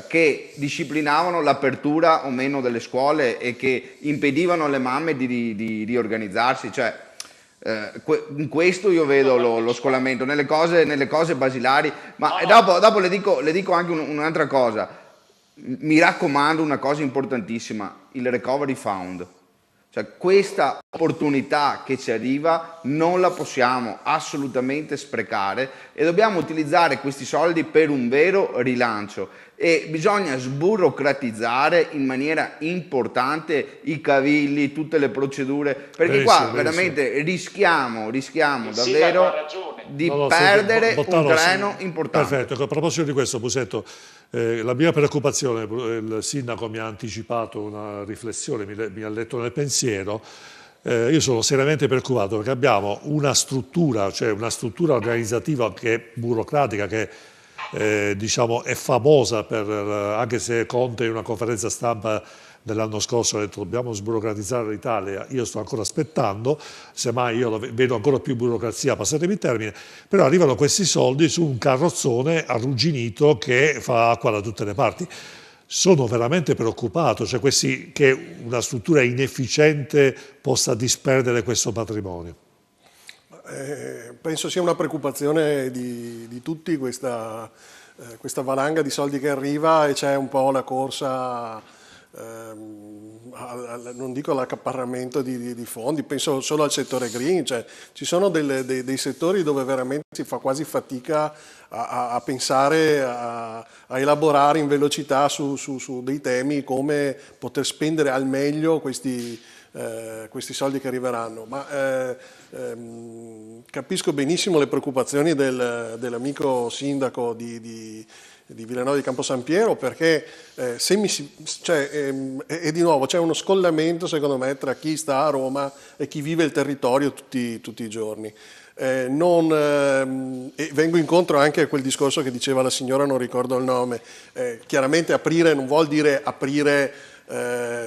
L: che disciplinavano l'apertura o meno delle scuole e che impedivano alle mamme di riorganizzarsi. Cioè, in questo io vedo lo scolamento nelle cose basilari, ma dopo le dico anche un'altra cosa. Mi raccomando una cosa importantissima: il Recovery Fund. Cioè, questa opportunità che ci arriva non la possiamo assolutamente sprecare e dobbiamo utilizzare questi soldi per un vero rilancio, e bisogna sburocratizzare in maniera importante i cavilli, tutte le procedure, perché qua veramente rischiamo davvero di perdere un treno importante.
A: Perfetto, a proposito di questo, Busetto, la mia preoccupazione, il sindaco mi ha anticipato una riflessione, mi ha letto nel pensiero. Io sono seriamente preoccupato perché abbiamo una struttura, cioè una struttura organizzativa che è burocratica, che è famosa anche se Conte in una conferenza stampa dell'anno scorso ha detto dobbiamo sburocratizzare l'Italia, io sto ancora aspettando, semmai io vedo ancora più burocrazia, passatemi il termine, però arrivano questi soldi su un carrozzone arrugginito che fa acqua da tutte le parti. Sono veramente preoccupato, cioè che una struttura inefficiente possa disperdere questo patrimonio.
J: Penso sia una preoccupazione di tutti questa valanga di soldi che arriva, e c'è un po' la corsa, non dico all'accaparramento di fondi, penso solo al settore green, cioè ci sono dei settori dove veramente si fa quasi fatica a pensare, a elaborare in velocità su dei temi come poter spendere al meglio questi soldi che arriveranno. Ma capisco benissimo le preoccupazioni dell'amico sindaco di Villanova di Campo San Piero, perché e di nuovo c'è uno scollamento secondo me tra chi sta a Roma e chi vive il territorio tutti i giorni. E vengo incontro anche a quel discorso che diceva la signora, non ricordo il nome. Chiaramente aprire non vuol dire aprire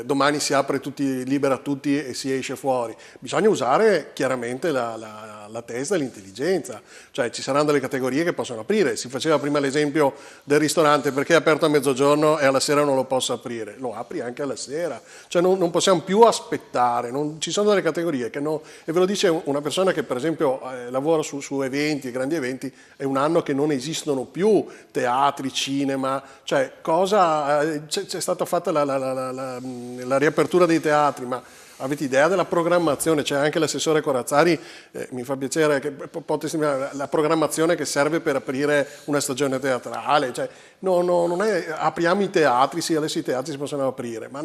J: domani si apre tutti, libera tutti e si esce fuori. Bisogna usare chiaramente la testa e l'intelligenza, cioè ci saranno delle categorie che possono aprire. Si faceva prima l'esempio del ristorante, perché è aperto a mezzogiorno e alla sera non lo posso aprire? Lo apri anche alla sera, cioè non possiamo più aspettare, ci sono delle categorie che no, e ve lo dice una persona che per esempio lavora su eventi, grandi eventi, è un anno che non esistono più teatri, cinema, cioè c'è stata fatta la riapertura dei teatri, ma avete idea della programmazione? C'è anche l'assessore Corazzari, mi fa piacere che la programmazione che serve per aprire una stagione teatrale, cioè non è apriamo i teatri, sì, adesso i teatri si possono aprire, ma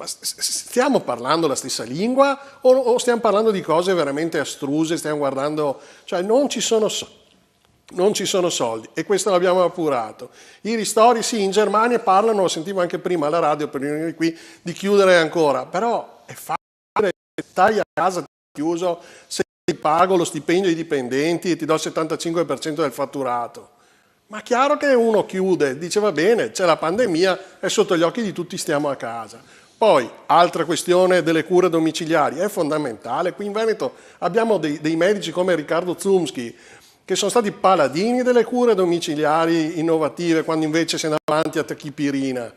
J: stiamo parlando la stessa lingua o stiamo parlando di cose veramente astruse, stiamo guardando, cioè non ci sono soldi e questo l'abbiamo appurato. I ristori sì, in Germania parlano, lo sentivo anche prima alla radio per venire qui, di chiudere ancora, però è facile, stai a casa chiuso, se ti pago lo stipendio ai dipendenti e ti do il 75% del fatturato. Ma chiaro che uno chiude, dice va bene, c'è la pandemia, è sotto gli occhi di tutti, stiamo a casa. Poi, altra questione delle cure domiciliari, è fondamentale. Qui in Veneto abbiamo dei medici come Riccardo Zumski, che sono stati paladini delle cure domiciliari innovative, quando invece si è andava avanti a tachipirina.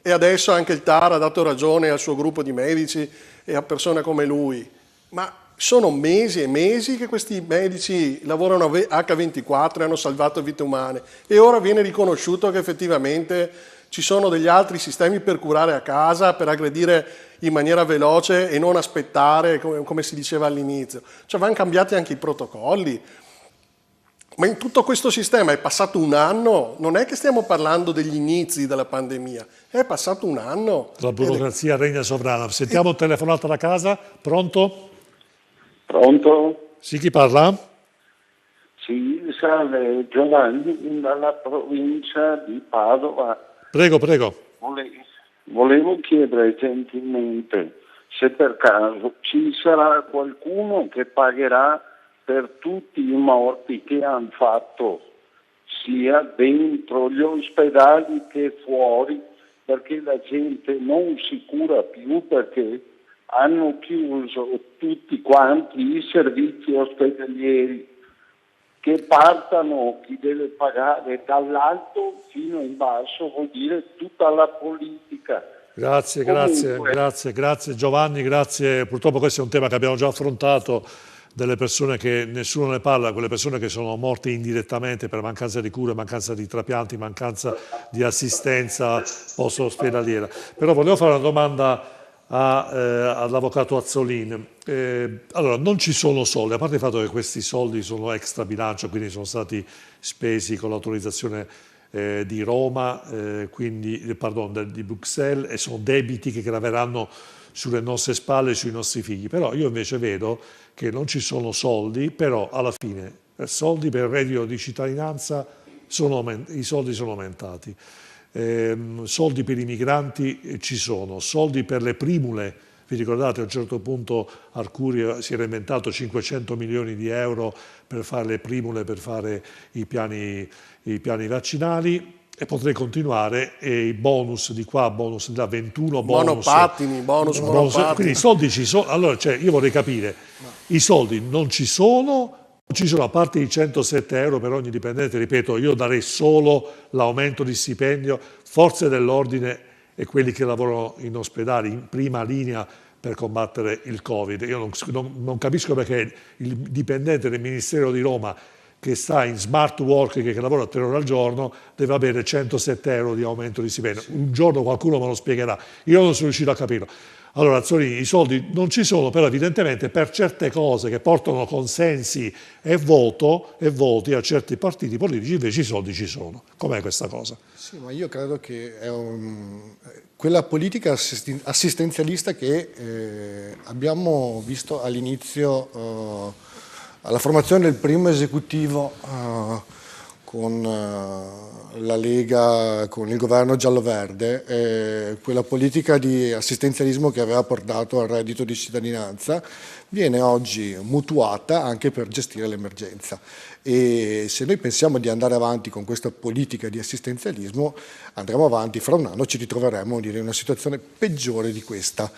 J: E adesso anche il TAR ha dato ragione al suo gruppo di medici e a persone come lui. Ma sono mesi e mesi che questi medici lavorano H24 e hanno salvato vite umane. E ora viene riconosciuto che effettivamente ci sono degli altri sistemi per curare a casa, per aggredire in maniera veloce e non aspettare, come si diceva all'inizio. Cioè vanno cambiati anche i protocolli. Ma in tutto questo sistema è passato un anno, non è che stiamo parlando degli inizi della pandemia, è passato un anno.
A: La burocrazia regna sovrana. Sentiamo telefonata da casa, pronto?
N: Pronto?
A: Sì, chi parla?
N: Sì, salve, Giovanni dalla provincia di Padova.
A: Prego, prego.
N: Volevo chiedere gentilmente se per caso ci sarà qualcuno che pagherà per tutti i morti che hanno fatto sia dentro gli ospedali che fuori, perché la gente non si cura più perché hanno chiuso tutti quanti i servizi ospedalieri, che partano chi deve pagare dall'alto fino in basso, vuol dire tutta la politica.
A: Grazie Giovanni, grazie. Purtroppo questo è un tema che abbiamo già affrontato, delle persone che nessuno ne parla, quelle persone che sono morte indirettamente per mancanza di cure, mancanza di trapianti, mancanza di assistenza post-ospedaliera. Però volevo fare una domanda all'avvocato Azzolin. Allora, non ci sono soldi, a parte il fatto che questi soldi sono extra bilancio, quindi sono stati spesi con l'autorizzazione di Roma, di Bruxelles, e sono debiti che graveranno sulle nostre spalle e sui nostri figli. Però io invece vedo che non ci sono soldi, però alla fine soldi per il reddito di cittadinanza, i soldi sono aumentati. Soldi per i migranti ci sono, soldi per le primule. Vi ricordate, a un certo punto Arcuri si era inventato 500 milioni di euro per fare le primule, per fare i piani vaccinali. e potrei continuare, e i bonus di qua, bonus di là, 21 bonus.
J: Monopattini, bonus monopattini.
A: Quindi i soldi ci sono. Allora, cioè, io vorrei capire, i soldi non ci sono, a parte i 107 euro per ogni dipendente, ripeto, io darei solo l'aumento di stipendio, forze dell'ordine e quelli che lavorano in ospedali, in prima linea per combattere il Covid. Io non capisco perché il dipendente del Ministero di Roma che sta in smart working, che lavora 3 ore al giorno, deve avere 107 euro di aumento di stipendio. Un giorno qualcuno me lo spiegherà. Io non sono riuscito a capirlo. Allora, Azzolini, i soldi non ci sono, però evidentemente per certe cose che portano consensi e voti a certi partiti politici, invece i soldi ci sono. Com'è questa cosa?
G: Sì, ma io credo che è quella politica assistenzialista che abbiamo visto all'inizio, alla formazione del primo esecutivo con la Lega, con il governo giallo-verde, quella politica di assistenzialismo che aveva portato al reddito di cittadinanza viene oggi mutuata anche per gestire l'emergenza. E se noi pensiamo di andare avanti con questa politica di assistenzialismo, andremo avanti, fra un anno ci ritroveremo in una situazione peggiore di questa.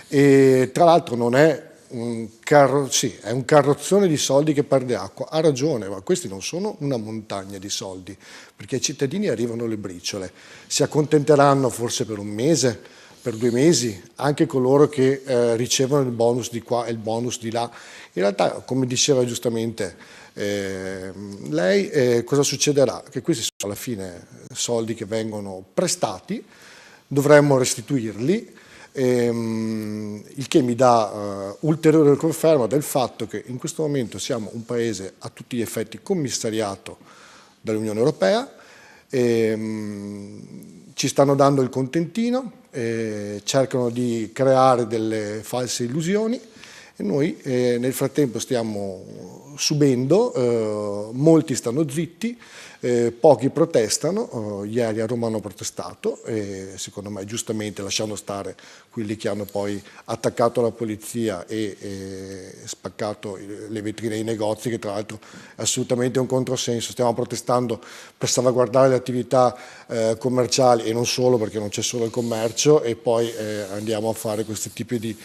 G: E tra l'altro non è è un carrozzone di soldi che perde acqua. Ha ragione, ma questi non sono una montagna di soldi, perché ai cittadini arrivano le briciole. Si accontenteranno forse per un mese, per 2 mesi, anche coloro che ricevono il bonus di qua e il bonus di là. In realtà, come diceva giustamente lei, cosa succederà? Che questi sono alla fine soldi che vengono prestati, dovremmo restituirli. Il che mi dà ulteriore conferma del fatto che in questo momento siamo un paese a tutti gli effetti commissariato dall'Unione Europea, ci stanno dando il contentino, cercano di creare delle false illusioni e noi nel frattempo stiamo subendo, molti stanno zitti, pochi protestano, ieri a Roma hanno protestato, secondo me giustamente, lasciando stare quelli che hanno poi attaccato la polizia e spaccato le vetrine dei negozi, che tra l'altro è assolutamente un controsenso. Stiamo protestando per salvaguardare le attività commerciali e non solo, perché non c'è solo il commercio, e poi andiamo a fare questi tipi di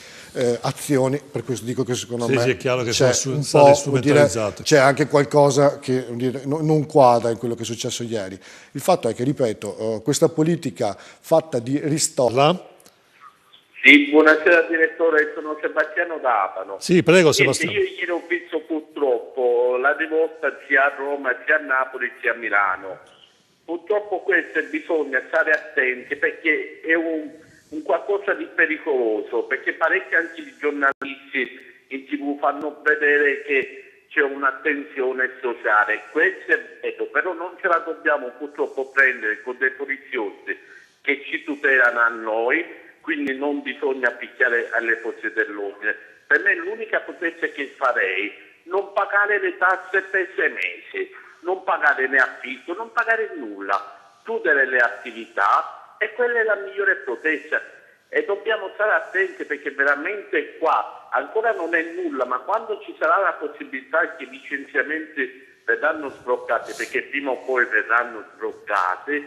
G: azioni. Per questo dico che secondo me
A: è chiaro che
G: c'è
A: sono
G: un
A: state
G: po',
A: strumentalizzate.
G: c'è anche qualcosa che non quadra in quello che è successo ieri. Il fatto è che, ripeto, questa politica fatta di ristoro.
N: Sì, buonasera direttore, sono Sebastiano D'Apano.
A: Sì, prego Sebastiano.
N: Io ieri ho visto purtroppo la rivolta sia a Roma, sia a Napoli, sia a Milano. Purtroppo questo bisogna stare attenti, perché è un qualcosa di pericoloso, perché parecchi anche i giornalisti in TV fanno vedere che c'è un'attenzione sociale. Questo è vero, però non ce la dobbiamo purtroppo prendere con dei poliziotti che ci tutelano a noi, quindi non bisogna picchiare alle forze dell'ordine. Per me l'unica protesta che farei, non pagare le tasse per 6 mesi, non pagare né affitto, non pagare nulla, chiudere le attività, e quella è la migliore protesta. E dobbiamo stare attenti, perché veramente qua ancora non è nulla, ma quando ci sarà la possibilità che i licenziamenti verranno sbloccati, perché prima o poi verranno sbloccati,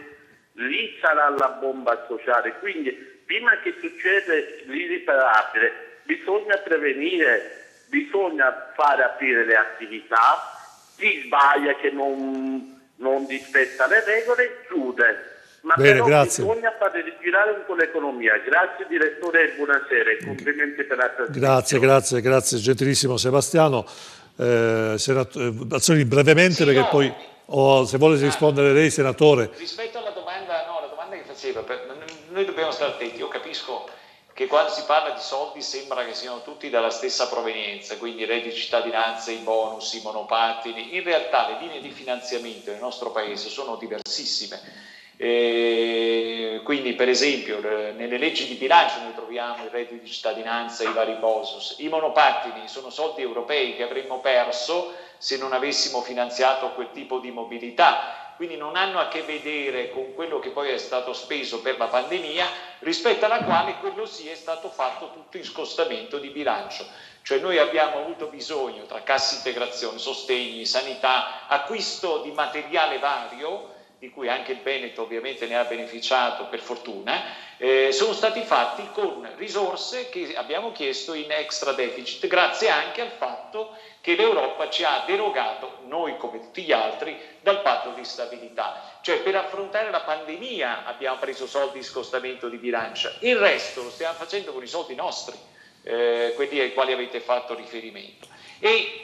N: lì sarà la bomba sociale. Quindi prima che succeda l'irreparabile bisogna prevenire, bisogna fare aprire le attività, chi sbaglia, che non rispetta le regole, chiude. Ma
A: bene,
N: però
A: grazie.
N: Bisogna fare rigirare un po' l'economia. Grazie direttore e buonasera e complimenti per la trasmissione.
A: Grazie, gentilissimo Sebastiano. Azioni brevemente, perché poi se vuole rispondere lei, senatore.
I: Rispetto alla domanda, la domanda che faceva, noi dobbiamo stare attenti. Io capisco che quando si parla di soldi sembra che siano tutti dalla stessa provenienza, quindi il reddito di cittadinanza, i bonus, i monopattini. In realtà le linee di finanziamento nel nostro paese sono diversissime. Quindi per esempio nelle leggi di bilancio noi troviamo il reddito di cittadinanza, i vari bonus, i monopattini sono soldi europei che avremmo perso se non avessimo finanziato quel tipo di mobilità, quindi non hanno a che vedere con quello che poi è stato speso per la pandemia, rispetto alla quale quello sì è stato fatto tutto in scostamento di bilancio. Cioè noi abbiamo avuto bisogno, tra cassa integrazione, sostegni, sanità, acquisto di materiale vario, di cui anche il Veneto ovviamente ne ha beneficiato per fortuna, sono stati fatti con risorse che abbiamo chiesto in extra deficit, grazie anche al fatto che l'Europa ci ha derogato, noi come tutti gli altri, dal patto di stabilità. Cioè per affrontare la pandemia abbiamo preso soldi di scostamento di bilancia, il resto lo stiamo facendo con i soldi nostri, quelli ai quali avete fatto riferimento. E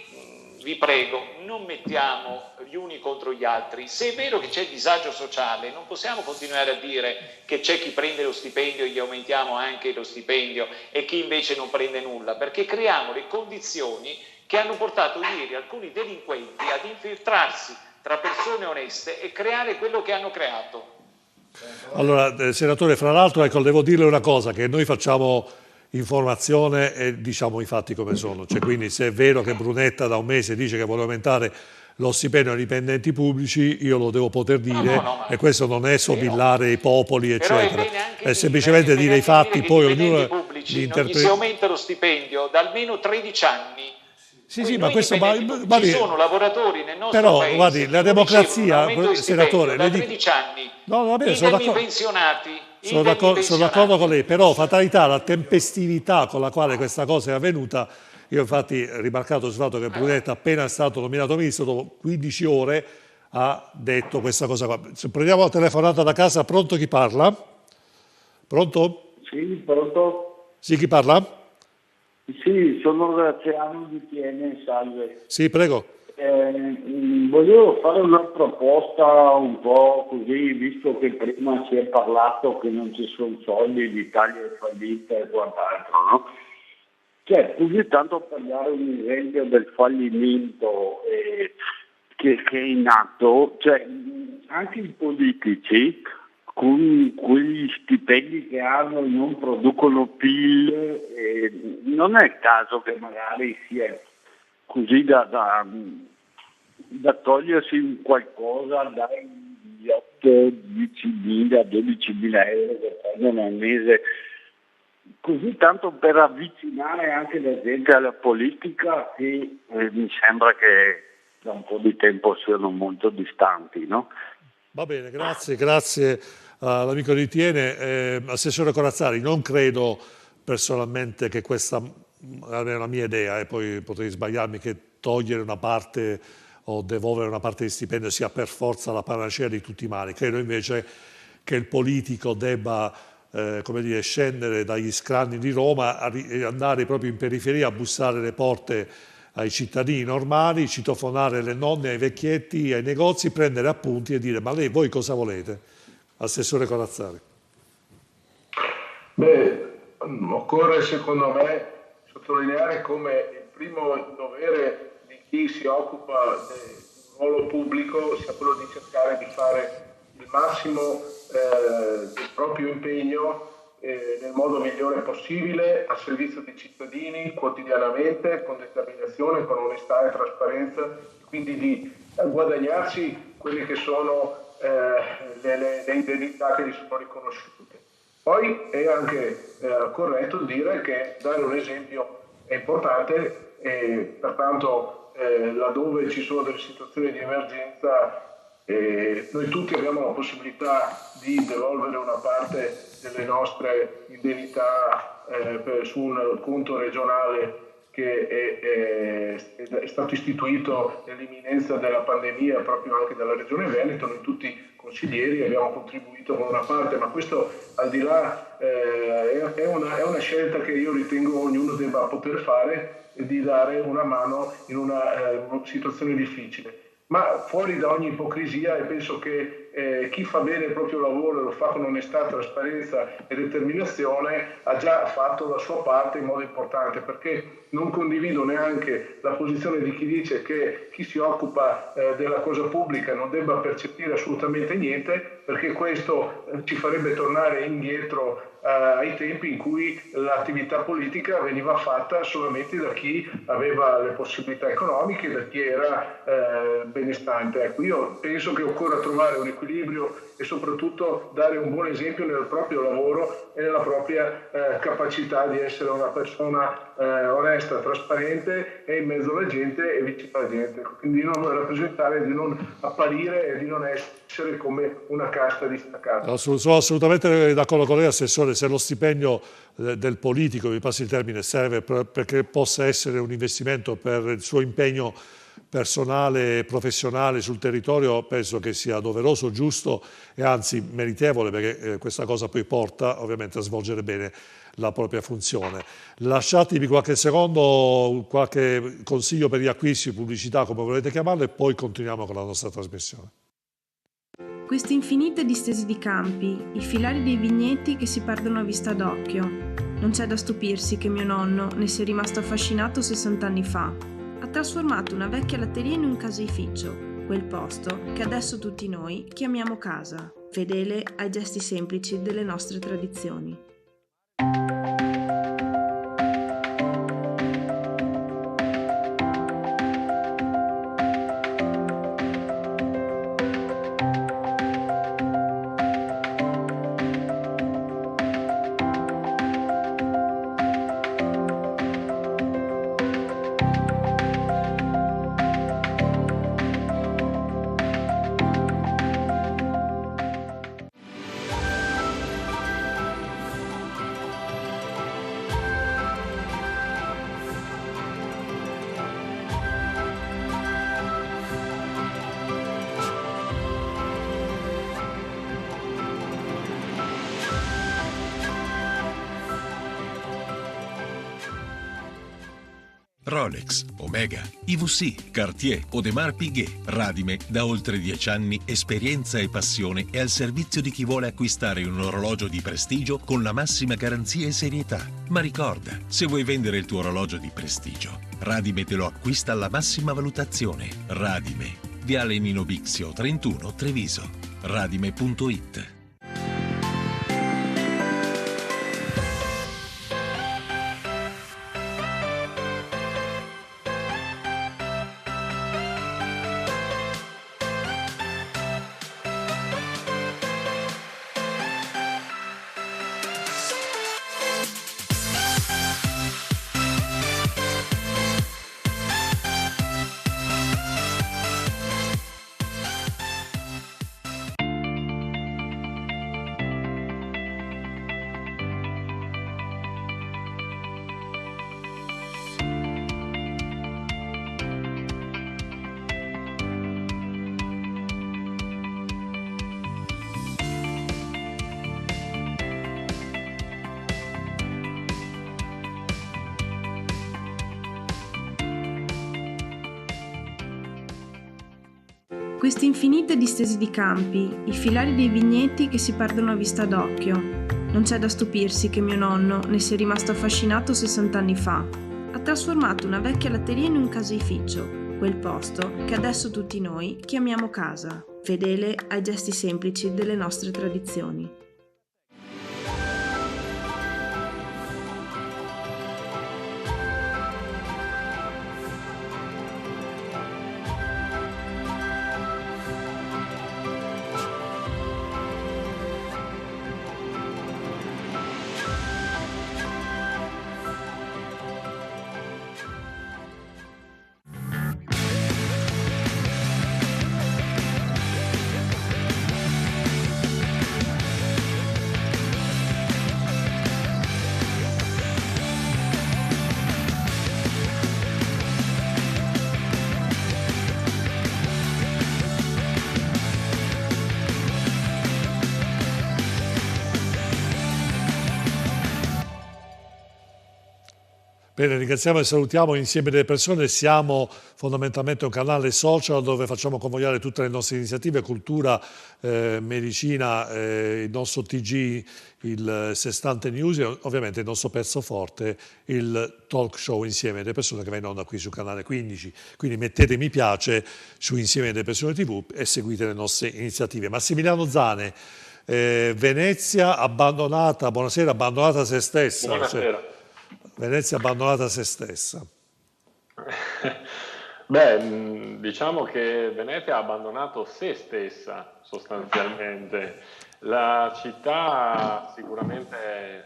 I: vi prego, non mettiamo gli uni contro gli altri. Se è vero che c'è disagio sociale, non possiamo continuare a dire che c'è chi prende lo stipendio e gli aumentiamo anche lo stipendio e chi invece non prende nulla, perché creiamo le condizioni che hanno portato ieri alcuni delinquenti ad infiltrarsi tra persone oneste e creare quello che hanno creato.
A: Allora, senatore, fra l'altro, ecco, devo dirle una cosa, che noi facciamo informazione e diciamo i fatti come sono. Cioè, quindi se è vero che Brunetta da un mese dice che vuole aumentare lo stipendio ai dipendenti pubblici, io lo devo poter dire, e questo non è sobillare i popoli, eccetera. È semplicemente dire i fatti, poi ognuno li interpreta.
I: Si aumenta lo stipendio da almeno 13 anni.
A: Sì, ma questo
I: ci sono lavoratori nel nostro
A: però,
I: paese,
A: guardi, la democrazia, senatore,
I: da 13 anni,
A: sono d'accordo con lei, però fatalità, la tempestività con la quale questa cosa è avvenuta, io infatti ho rimarcato il fatto che Brunetta, appena è stato nominato ministro, dopo 15 ore ha detto questa cosa qua. Prendiamo la telefonata da casa, pronto, chi parla? Pronto?
N: Sì, pronto?
A: Sì, chi parla?
N: Sì, sono Graziano di Tiene, salve.
A: Sì, prego.
N: Volevo fare una proposta un po' così, visto che prima si è parlato che non ci sono soldi, l'Italia è fallita e quant'altro, no? Cioè, così tanto per dare un esempio del fallimento che è in atto, cioè anche i politici con quegli stipendi che hanno non producono PIL, non è il caso che magari sia così da togliersi qualcosa dai 8, 10.000, 12.000 euro che prendono al mese, così tanto per avvicinare anche la gente alla politica che mi sembra che da un po' di tempo siano molto distanti, no?
A: Va bene, grazie all'amico di Tiene. Assessore Corazzari, non credo personalmente che questa è la mia idea, e poi potrei sbagliarmi, che togliere una parte o devolvere una parte di stipendio sia per forza la panacea di tutti i mali. Credo invece che il politico debba scendere dagli scranni di Roma e andare proprio in periferia a bussare le porte ai cittadini normali, citofonare le nonne, ai vecchietti, ai negozi, prendere appunti e dire: ma voi cosa volete? Assessore Corazzari.
M: Occorre secondo me sottolineare come il primo dovere di chi si occupa del ruolo pubblico sia quello di cercare di fare il massimo del proprio impegno nel modo migliore possibile al servizio dei cittadini, quotidianamente, con determinazione, con onestà e trasparenza, quindi di guadagnarsi quelle che sono le indennità che gli sono riconosciute. Poi è anche corretto dire che dare un esempio è importante e pertanto laddove ci sono delle situazioni di emergenza noi tutti abbiamo la possibilità di devolvere una parte delle nostre indennità su un conto regionale che è stato istituito nell'imminenza della pandemia proprio anche dalla Regione Veneto. Noi tutti consiglieri abbiamo contribuito con una parte, ma questo al di là è una scelta che io ritengo ognuno debba poter fare, di dare una mano in una situazione difficile. Ma fuori da ogni ipocrisia, e penso che chi fa bene il proprio lavoro e lo fa con onestà, trasparenza e determinazione ha già fatto la sua parte in modo importante, perché non condivido neanche la posizione di chi dice che chi si occupa della cosa pubblica non debba percepire assolutamente niente, perché questo ci farebbe tornare indietro ai tempi in cui l'attività politica veniva fatta solamente da chi aveva le possibilità economiche, da chi era benestante. Ecco, io penso che occorra trovare un equilibrio e soprattutto dare un buon esempio nel proprio lavoro e nella propria capacità di essere una persona onesta onesta, trasparente e in mezzo alla gente e vicino alla gente, quindi di non rappresentare, di non apparire e di non essere come una casta distaccata.
A: Sono assolutamente d'accordo con lei, Assessore, se lo stipendio del politico, mi passi il termine, serve perché possa essere un investimento per il suo impegno personale e professionale sul territorio, penso che sia doveroso, giusto e anzi meritevole, perché questa cosa poi porta ovviamente a svolgere bene la propria funzione. Lasciatemi qualche secondo, qualche consiglio per gli acquisti, pubblicità, come volete chiamarlo, e poi continuiamo con la nostra trasmissione.
E: Queste infinite distese di campi, i filari dei vigneti che si perdono a vista d'occhio. Non c'è da stupirsi che mio nonno ne sia rimasto affascinato 60 anni fa. Ha trasformato una vecchia latteria in un caseificio, quel posto che adesso tutti noi chiamiamo casa, fedele ai gesti semplici delle nostre tradizioni.
F: Rolex, Omega, IWC, Cartier, Audemars Piguet, Radime, da oltre 10 anni, esperienza e passione è al servizio di chi vuole acquistare un orologio di prestigio con la massima garanzia e serietà. Ma ricorda, se vuoi vendere il tuo orologio di prestigio, Radime te lo acquista alla massima valutazione. Radime, Viale Nino Bixio 31, Treviso. Radime.it.
E: Queste infinite distese di campi, i filari dei vigneti che si perdono a vista d'occhio. Non c'è da stupirsi che mio nonno ne sia rimasto affascinato 60 anni fa. Ha trasformato una vecchia latteria in un caseificio, quel posto che adesso tutti noi chiamiamo casa, fedele ai gesti semplici delle nostre tradizioni.
A: Bene, ringraziamo e salutiamo insieme delle persone. Siamo fondamentalmente un canale social dove facciamo convogliare tutte le nostre iniziative, cultura, medicina, il nostro TG, il Sestante News e ovviamente il nostro pezzo forte, il talk show Insieme delle Persone, che va in onda qui sul canale 15. Quindi mettete mi piace su Insieme delle Persone TV e seguite le nostre iniziative. Massimiliano Zane, Venezia abbandonata, buonasera, abbandonata a se stessa.
O: Buonasera.
A: Cioè, Venezia abbandonata a se stessa.
O: Beh, diciamo che Venezia ha abbandonato se stessa sostanzialmente. La città sicuramente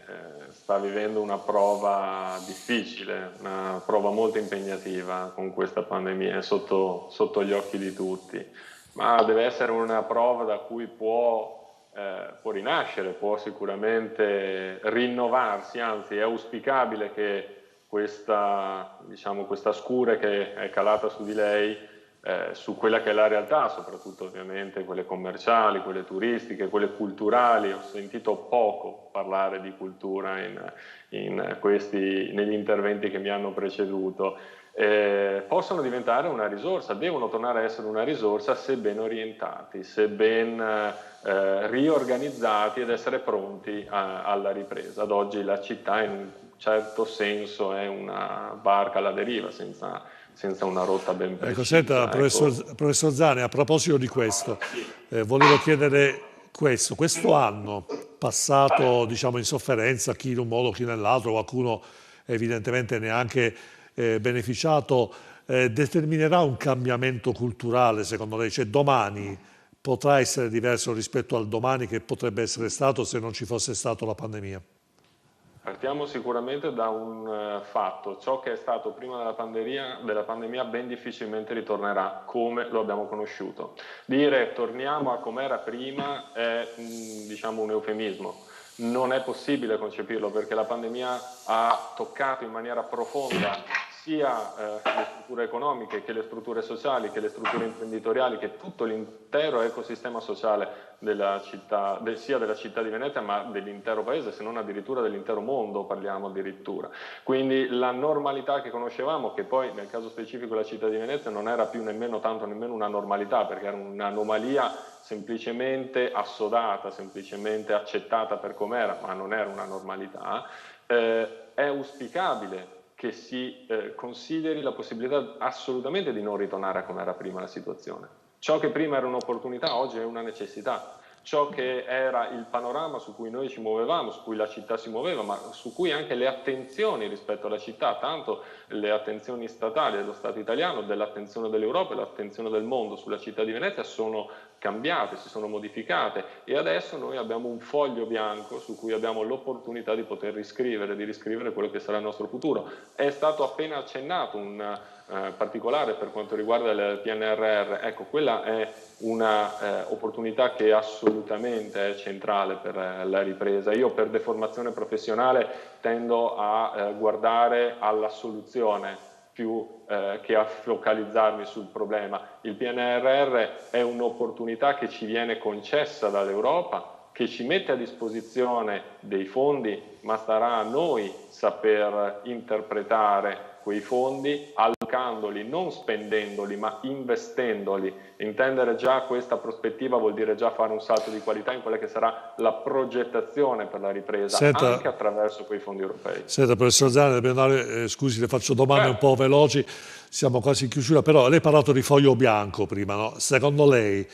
O: sta vivendo una prova difficile, una prova molto impegnativa con questa pandemia, sotto gli occhi di tutti, ma deve essere una prova da cui può rinascere, può sicuramente rinnovarsi, anzi è auspicabile che questa scure che è calata su di lei, su quella che è la realtà, soprattutto ovviamente quelle commerciali, quelle turistiche, quelle culturali. Ho sentito poco parlare di cultura negli interventi che mi hanno preceduto. Possono diventare una risorsa, devono tornare a essere una risorsa se ben orientati, se ben riorganizzati ed essere pronti alla ripresa. Ad oggi la città in un certo senso è una barca alla deriva, senza una rotta ben precisa.
A: Ecco, senta, professor Zani, a proposito di questo, volevo chiedere questo anno passato in sofferenza, chi in un modo, chi nell'altro, qualcuno evidentemente neanche beneficiato, determinerà un cambiamento culturale secondo lei? Cioè domani potrà essere diverso rispetto al domani che potrebbe essere stato se non ci fosse stata la pandemia?
O: Partiamo sicuramente da un fatto: ciò che è stato prima della pandemia ben difficilmente ritornerà come lo abbiamo conosciuto. Dire torniamo a come era prima è un eufemismo. Non è possibile concepirlo, perché la pandemia ha toccato in maniera profonda sia le strutture economiche che le strutture sociali, che le strutture imprenditoriali, che tutto l'intero ecosistema sociale della città, sia della città di Venezia ma dell'intero paese, se non addirittura dell'intero mondo, parliamo addirittura. Quindi la normalità che conoscevamo, che poi nel caso specifico la città di Venezia non era più nemmeno una normalità, perché era un'anomalia semplicemente assodata, semplicemente accettata per com'era, ma non era una normalità, è auspicabile che si consideri la possibilità assolutamente di non ritornare a come era prima la situazione. Ciò che prima era un'opportunità oggi è una necessità. Ciò che era il panorama su cui noi ci muovevamo, su cui la città si muoveva, ma su cui anche le attenzioni rispetto alla città, tanto le attenzioni statali dello Stato italiano, dell'attenzione dell'Europa e l'attenzione del mondo sulla città di Venezia sono cambiate, si sono modificate, e adesso noi abbiamo un foglio bianco su cui abbiamo l'opportunità di poter di riscrivere quello che sarà il nostro futuro. È stato appena accennato un particolare per quanto riguarda il PNRR. Ecco, quella è una opportunità che assolutamente è centrale per la ripresa. Io per deformazione professionale tendo a guardare alla soluzione più che a focalizzarmi sul problema. Il PNRR è un'opportunità che ci viene concessa dall'Europa, che ci mette a disposizione dei fondi, ma starà a noi saper interpretare quei fondi, allocandoli, non spendendoli, ma investendoli. Intendere già questa prospettiva vuol dire già fare un salto di qualità in quella che sarà la progettazione per la ripresa, anche attraverso quei fondi europei.
A: Senta, professor Zani, dobbiamo andare, scusi, le faccio domande un po' veloci, siamo quasi in chiusura, però lei ha parlato di foglio bianco prima, no? Secondo lei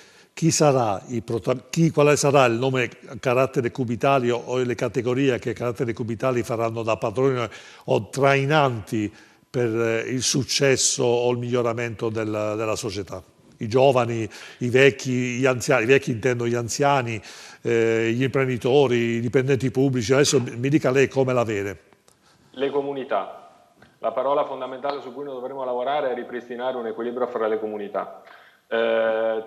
A: quale sarà il nome carattere cubitali o le categorie che caratteri cubitali faranno da padroni o trainanti per il successo o il miglioramento della società? I giovani, i vecchi, gli anziani, i vecchi intendo gli anziani, gli imprenditori, i dipendenti pubblici. Adesso mi dica lei come la vede.
O: Le comunità. La parola fondamentale su cui noi dovremo lavorare è ripristinare un equilibrio fra le comunità.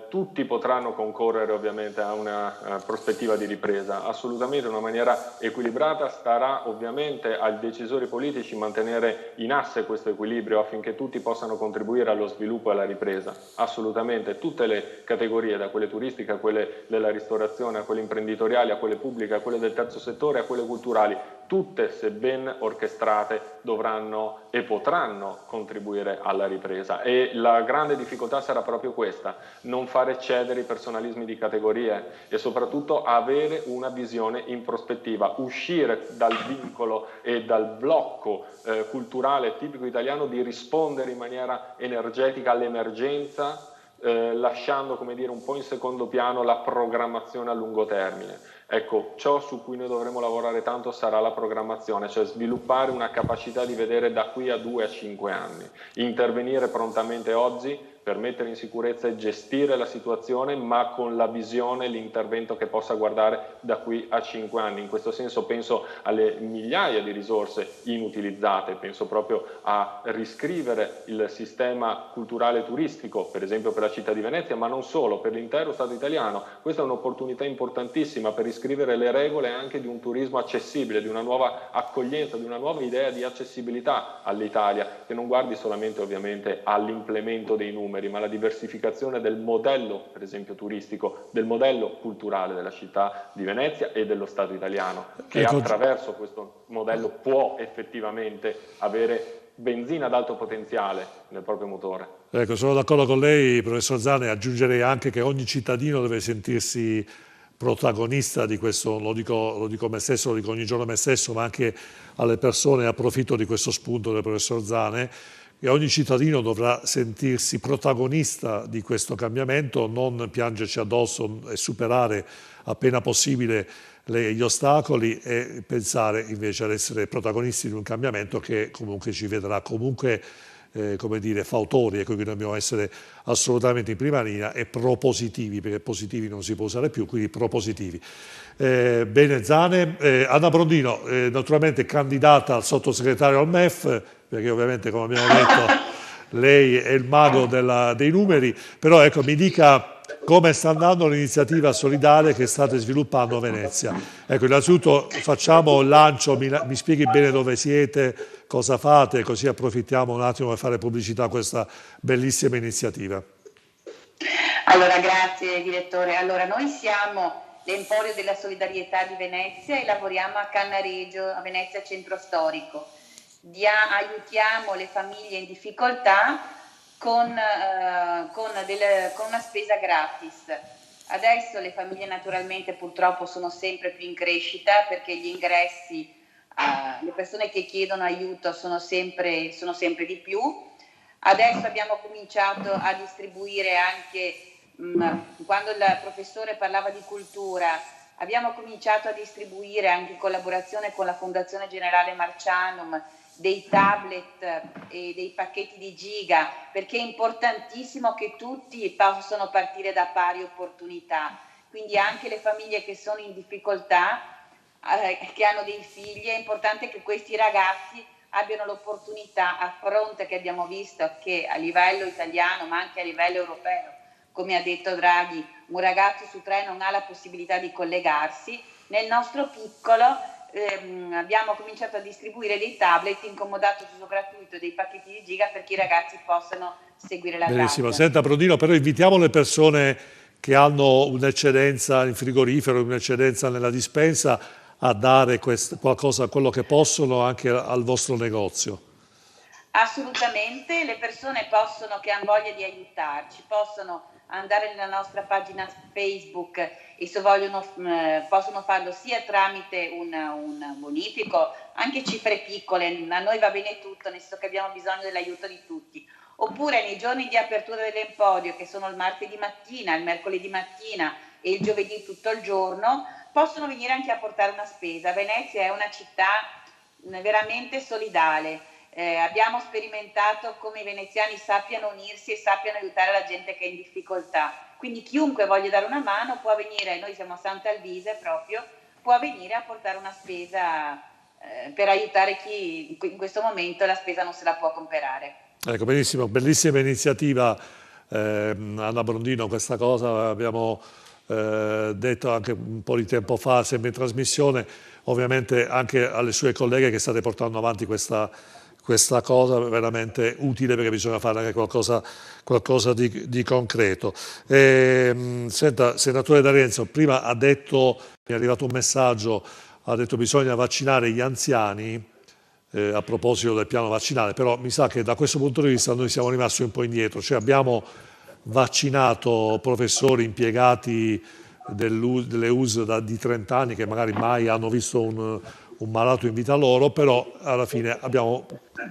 O: Tutti potranno concorrere ovviamente a una prospettiva di ripresa, assolutamente in una maniera equilibrata. Starà ovviamente ai decisori politici mantenere in asse questo equilibrio affinché tutti possano contribuire allo sviluppo e alla ripresa, assolutamente. Tutte le categorie, da quelle turistiche a quelle della ristorazione, a quelle imprenditoriali, a quelle pubbliche, a quelle del terzo settore, a quelle culturali, tutte, se ben orchestrate, dovranno e potranno contribuire alla ripresa. E la grande difficoltà sarà proprio questa: non fare cedere i personalismi di categorie e soprattutto avere una visione in prospettiva, uscire dal vincolo e dal blocco culturale tipico italiano di rispondere in maniera energetica all'emergenza, lasciando, come dire, un po' in secondo piano la programmazione a lungo termine. Ecco, ciò su cui noi dovremo lavorare tanto sarà la programmazione, cioè sviluppare una capacità di vedere da qui a 2 a 5 anni, intervenire prontamente oggi per mettere in sicurezza e gestire la situazione, ma con la visione e l'intervento che possa guardare da qui a 5 anni. In questo senso penso alle migliaia di risorse inutilizzate, penso proprio a riscrivere il sistema culturale turistico, per esempio per la città di Venezia, ma non solo, per l'intero Stato italiano. Questa è un'opportunità importantissima per riscrivere le regole anche di un turismo accessibile, di una nuova accoglienza, di una nuova idea di accessibilità all'Italia, che non guardi solamente ovviamente all'implemento dei numeri, ma alla diversificazione del modello, per esempio turistico, del modello culturale della città di Venezia e dello Stato italiano, che attraverso questo modello può effettivamente avere benzina ad alto potenziale nel proprio motore.
A: Ecco, sono d'accordo con lei, professor Zane. Aggiungerei anche che ogni cittadino deve sentirsi protagonista di questo, lo dico me stesso, lo dico ogni giorno a me stesso, ma anche alle persone. Approfitto di questo spunto del professor Zane, che ogni cittadino dovrà sentirsi protagonista di questo cambiamento, non piangerci addosso e superare appena possibile gli ostacoli e pensare invece ad essere protagonisti di un cambiamento che comunque ci vedrà comunque come dire, fautori, e quindi dobbiamo essere assolutamente in prima linea e propositivi, perché positivi non si può usare più, quindi propositivi. Bene Zane. Anna Brondino, naturalmente candidata al sottosegretario al MEF, perché ovviamente, come abbiamo detto, lei è il mago dei numeri, però ecco, mi dica come sta andando l'iniziativa solidale che state sviluppando a Venezia. Ecco, innanzitutto facciamo il lancio, mi spieghi bene dove siete, cosa fate, così approfittiamo un attimo per fare pubblicità a questa bellissima iniziativa.
H: Allora, grazie direttore. Allora, noi siamo l'Emporio della Solidarietà di Venezia e lavoriamo a Cannaregio, a Venezia Centro Storico. Aiutiamo le famiglie in difficoltà con una spesa gratis. Adesso le famiglie naturalmente purtroppo sono sempre più in crescita, perché gli ingressi, le persone che chiedono aiuto sono sempre di più. Adesso abbiamo cominciato a distribuire anche, quando il professore parlava di cultura, abbiamo cominciato a distribuire anche in collaborazione con la Fondazione Generale Marcianum dei tablet e dei pacchetti di giga, perché è importantissimo che tutti possano partire da pari opportunità, quindi anche le famiglie che sono in difficoltà, che hanno dei figli, è importante che questi ragazzi abbiano l'opportunità, a fronte che abbiamo visto che a livello italiano ma anche a livello europeo, come ha detto Draghi, un ragazzo su 3 non ha la possibilità di collegarsi. Nel nostro piccolo abbiamo cominciato a distribuire dei tablet in comodato uso gratuito, dei pacchetti di giga, perché i ragazzi possano seguire la
A: Benissimo.
H: classe.
A: Senta Brondino, però invitiamo le persone che hanno un'eccedenza in frigorifero, un'eccedenza nella dispensa, a dare qualcosa, quello che possono, anche al vostro negozio.
H: Assolutamente, le persone che hanno voglia di aiutarci, possono andare nella nostra pagina Facebook e se vogliono possono farlo sia tramite un bonifico, anche cifre piccole, a noi va bene tutto, nel senso che abbiamo bisogno dell'aiuto di tutti, oppure nei giorni di apertura dell'Emporio, che sono il martedì mattina, il mercoledì mattina e il giovedì tutto il giorno, possono venire anche a portare una spesa. Venezia è una città veramente solidale. Abbiamo sperimentato come i veneziani sappiano unirsi e sappiano aiutare la gente che è in difficoltà, quindi chiunque voglia dare una mano può venire, noi siamo a Sant'Alvise proprio, può venire a portare una spesa per aiutare chi in questo momento la spesa non se la può comprare.
A: Ecco, benissimo, bellissima iniziativa Anna Brondino, questa cosa abbiamo detto anche un po' di tempo fa, sempre in trasmissione, ovviamente anche alle sue colleghe che state portando avanti questa cosa veramente utile, perché bisogna fare anche qualcosa di concreto. Senta, senatore D'Arienzo, prima ha detto, mi è arrivato un messaggio, ha detto bisogna vaccinare gli anziani, a proposito del piano vaccinale, però mi sa che da questo punto di vista noi siamo rimasti un po' indietro, cioè abbiamo vaccinato professori, impiegati delle US di 30 anni che magari mai hanno visto un malato in vita loro, però alla fine abbiamo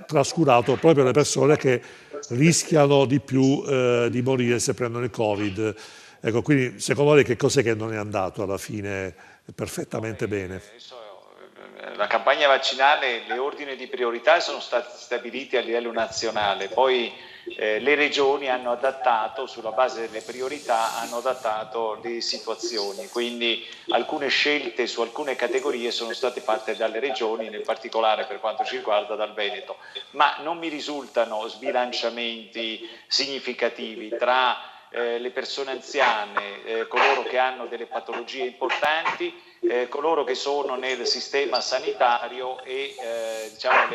A: trascurato proprio le persone che rischiano di più di morire se prendono il Covid. Ecco, quindi secondo lei che cos'è che non è andato alla fine perfettamente bene?
I: La campagna vaccinale, le ordini di priorità sono stati stabiliti a livello nazionale, poi le regioni hanno adattato, sulla base delle priorità, hanno adattato le situazioni, quindi alcune scelte su alcune categorie sono state fatte dalle regioni, nel particolare per quanto ci riguarda dal Veneto, ma non mi risultano sbilanciamenti significativi tra le persone anziane, coloro che hanno delle patologie importanti, coloro che sono nel sistema sanitario e diciamo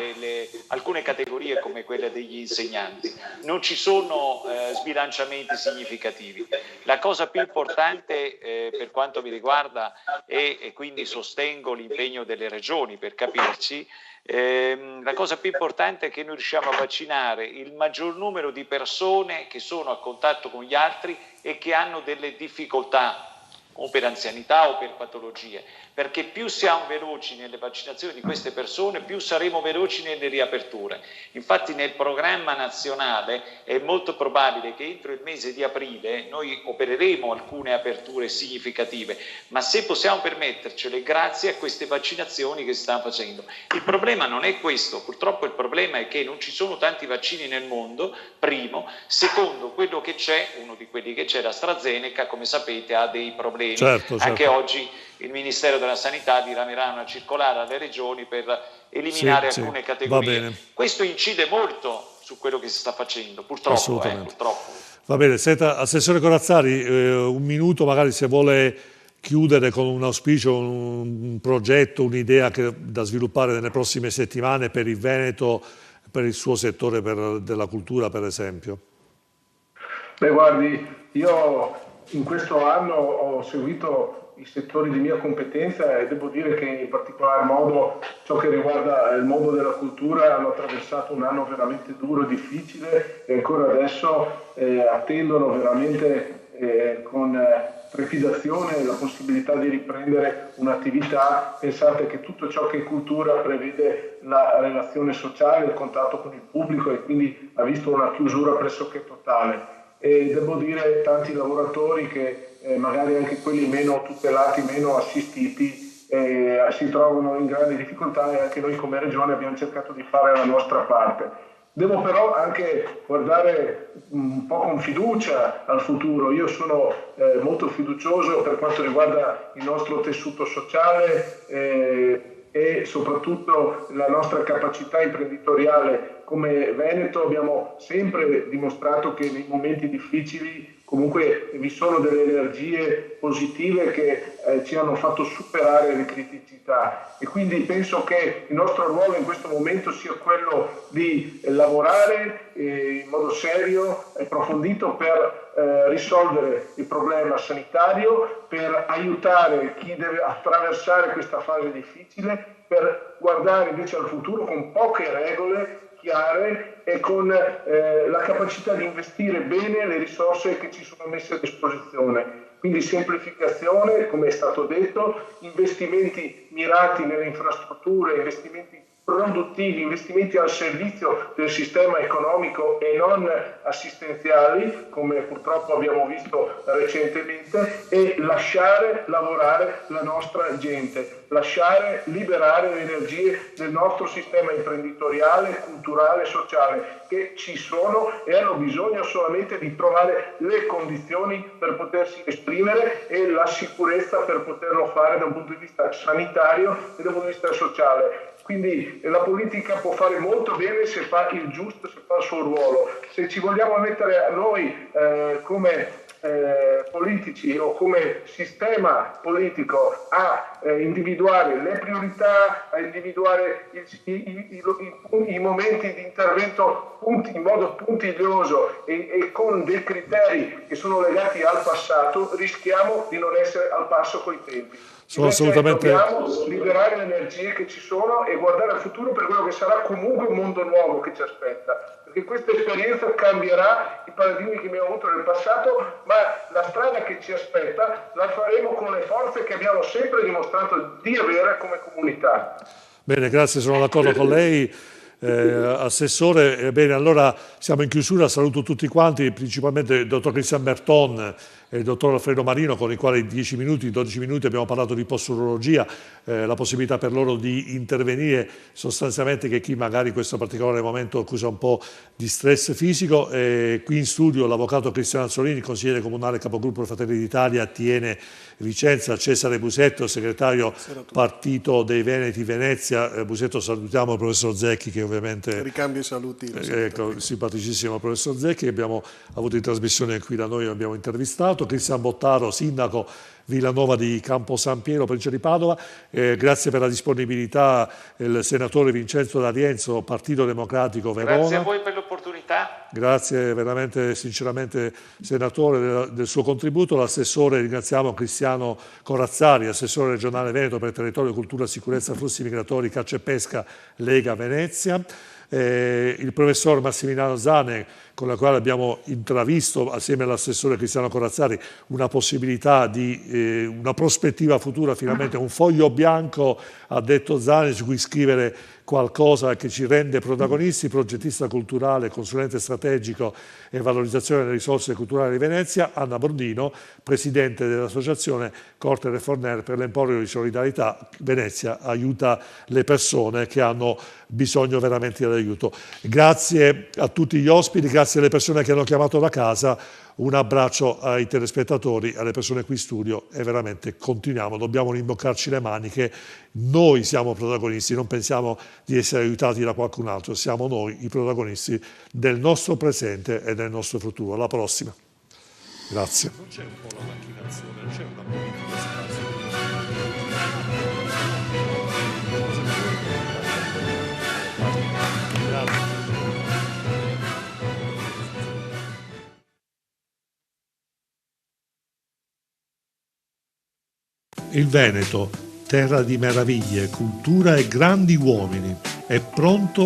I: alcune categorie come quelle degli insegnanti. Non ci sono sbilanciamenti significativi. La cosa più importante per quanto mi riguarda, e quindi sostengo l'impegno delle regioni per capirci, la cosa più importante è che noi riusciamo a vaccinare il maggior numero di persone che sono a contatto con gli altri e che hanno delle difficoltà o per anzianità o per patologie, perché più siamo veloci nelle vaccinazioni di queste persone, più saremo veloci nelle riaperture. Infatti nel programma nazionale è molto probabile che entro il mese di aprile noi opereremo alcune aperture significative, ma se possiamo permettercele grazie a queste vaccinazioni che si stanno facendo. Il problema non è questo, purtroppo il problema è che non ci sono tanti vaccini nel mondo, primo. Secondo, quello che c'è, uno di quelli che c'è, l'AstraZeneca, come sapete, ha dei problemi.
A: Certo.
I: Anche oggi il Ministero della Sanità diramerà una circolare alle regioni per eliminare alcune categorie. Questo incide molto su quello che si sta facendo, purtroppo. Purtroppo.
A: Va bene, senta, Assessore Corazzari, un minuto magari se vuole chiudere con un auspicio, un progetto, un'idea da sviluppare nelle prossime settimane per il Veneto, per il suo settore della cultura per esempio.
M: Beh, guardi, io in questo anno ho seguito i settori di mia competenza e devo dire che in particolar modo ciò che riguarda il mondo della cultura hanno attraversato un anno veramente duro e difficile e ancora adesso attendono veramente con trepidazione la possibilità di riprendere un'attività. Pensate che tutto ciò che è cultura prevede la relazione sociale, il contatto con il pubblico e quindi ha visto una chiusura pressoché totale. E devo dire tanti lavoratori che magari anche quelli meno tutelati, meno assistiti si trovano in grande difficoltà e anche noi come Regione abbiamo cercato di fare la nostra parte. Devo però anche guardare un po' con fiducia al futuro. Io sono molto fiducioso per quanto riguarda il nostro tessuto sociale e soprattutto la nostra capacità imprenditoriale. Come Veneto abbiamo sempre dimostrato che nei momenti difficili comunque vi sono delle energie positive che ci hanno fatto superare le criticità e quindi penso che il nostro ruolo in questo momento sia quello di lavorare in modo serio e approfondito per risolvere il problema sanitario, per aiutare chi deve attraversare questa fase difficile, per guardare invece al futuro con poche regole chiare e con la capacità di investire bene le risorse che ci sono messe a disposizione. Quindi semplificazione, come è stato detto, investimenti mirati nelle infrastrutture, investimenti produttivi, investimenti al servizio del sistema economico e non assistenziali, come purtroppo abbiamo visto recentemente, e lasciare lavorare la nostra gente, lasciare liberare le energie del nostro sistema imprenditoriale, culturale, sociale, che ci sono e hanno bisogno solamente di trovare le condizioni per potersi esprimere e la sicurezza per poterlo fare da un punto di vista sanitario e da un punto di vista sociale. Quindi la politica può fare molto bene se fa il giusto, se fa il suo ruolo. Se ci vogliamo mettere a noi come politici o come sistema politico a individuare le priorità, a individuare i momenti di intervento in modo puntiglioso e con dei criteri che sono legati al passato, rischiamo di non essere al passo coi tempi. Dobbiamo liberare le energie che ci sono e guardare al futuro per quello che sarà comunque un mondo nuovo che ci aspetta, perché questa esperienza cambierà i paradigmi che abbiamo avuto nel passato, ma la strada che ci aspetta la faremo con le forze che abbiamo sempre dimostrato di avere come comunità.
A: Bene, grazie, sono d'accordo con lei. Assessore, bene, allora siamo in chiusura, saluto tutti quanti, principalmente il dottor Christian Berton, il dottor Alfredo Marino, con il quale in 10 minuti, 12 minuti abbiamo parlato di posturologia, la possibilità per loro di intervenire sostanzialmente che chi magari in questo particolare momento accusa un po' di stress fisico. Qui in studio l'avvocato Cristiano Azzolini, consigliere comunale capogruppo Fratelli d'Italia, tiene Vicenza, Cesare Busetto, segretario Partito dei Veneti Venezia. Busetto, salutiamo il professor Zecchi, che ovviamente
J: ricambio i saluti.
A: Ecco, simpaticissimo professor Zecchi, che abbiamo avuto in trasmissione qui da noi, abbiamo intervistato. Cristian Bottaro, sindaco Villanova di Campo San Piero, provincia di Padova. Grazie per la disponibilità il senatore Vincenzo D'Arienzo, Partito Democratico Verona.
I: Grazie a voi per l'opportunità.
A: Grazie veramente sinceramente senatore del suo contributo. L'assessore, ringraziamo Cristiano Corazzari, assessore regionale Veneto per territorio, cultura, sicurezza, flussi migratori, caccia e pesca, Lega Venezia. Il professor Massimiliano Zane, con la quale abbiamo intravisto assieme all'assessore Cristiano Corazzari una possibilità di una prospettiva futura, finalmente un foglio bianco, ha detto Zane, su cui scrivere qualcosa che ci rende protagonisti, progettista culturale, consulente strategico e valorizzazione delle risorse culturali di Venezia. Anna Bordino, presidente dell'associazione Corte Reforner per l'Emporio di Solidarietà. Venezia aiuta le persone che hanno bisogno veramente di aiuto. Grazie a tutti gli ospiti, grazie alle persone che hanno chiamato da casa. Un abbraccio ai telespettatori, alle persone qui in studio, e veramente continuiamo, dobbiamo rimboccarci le maniche. Noi siamo protagonisti, non pensiamo di essere aiutati da qualcun altro, siamo noi i protagonisti del nostro presente e del nostro futuro. Alla prossima. Grazie. Non c'è un po' la macchinazione, non c'è una politica Il Veneto, terra di meraviglie, cultura e grandi uomini, è pronto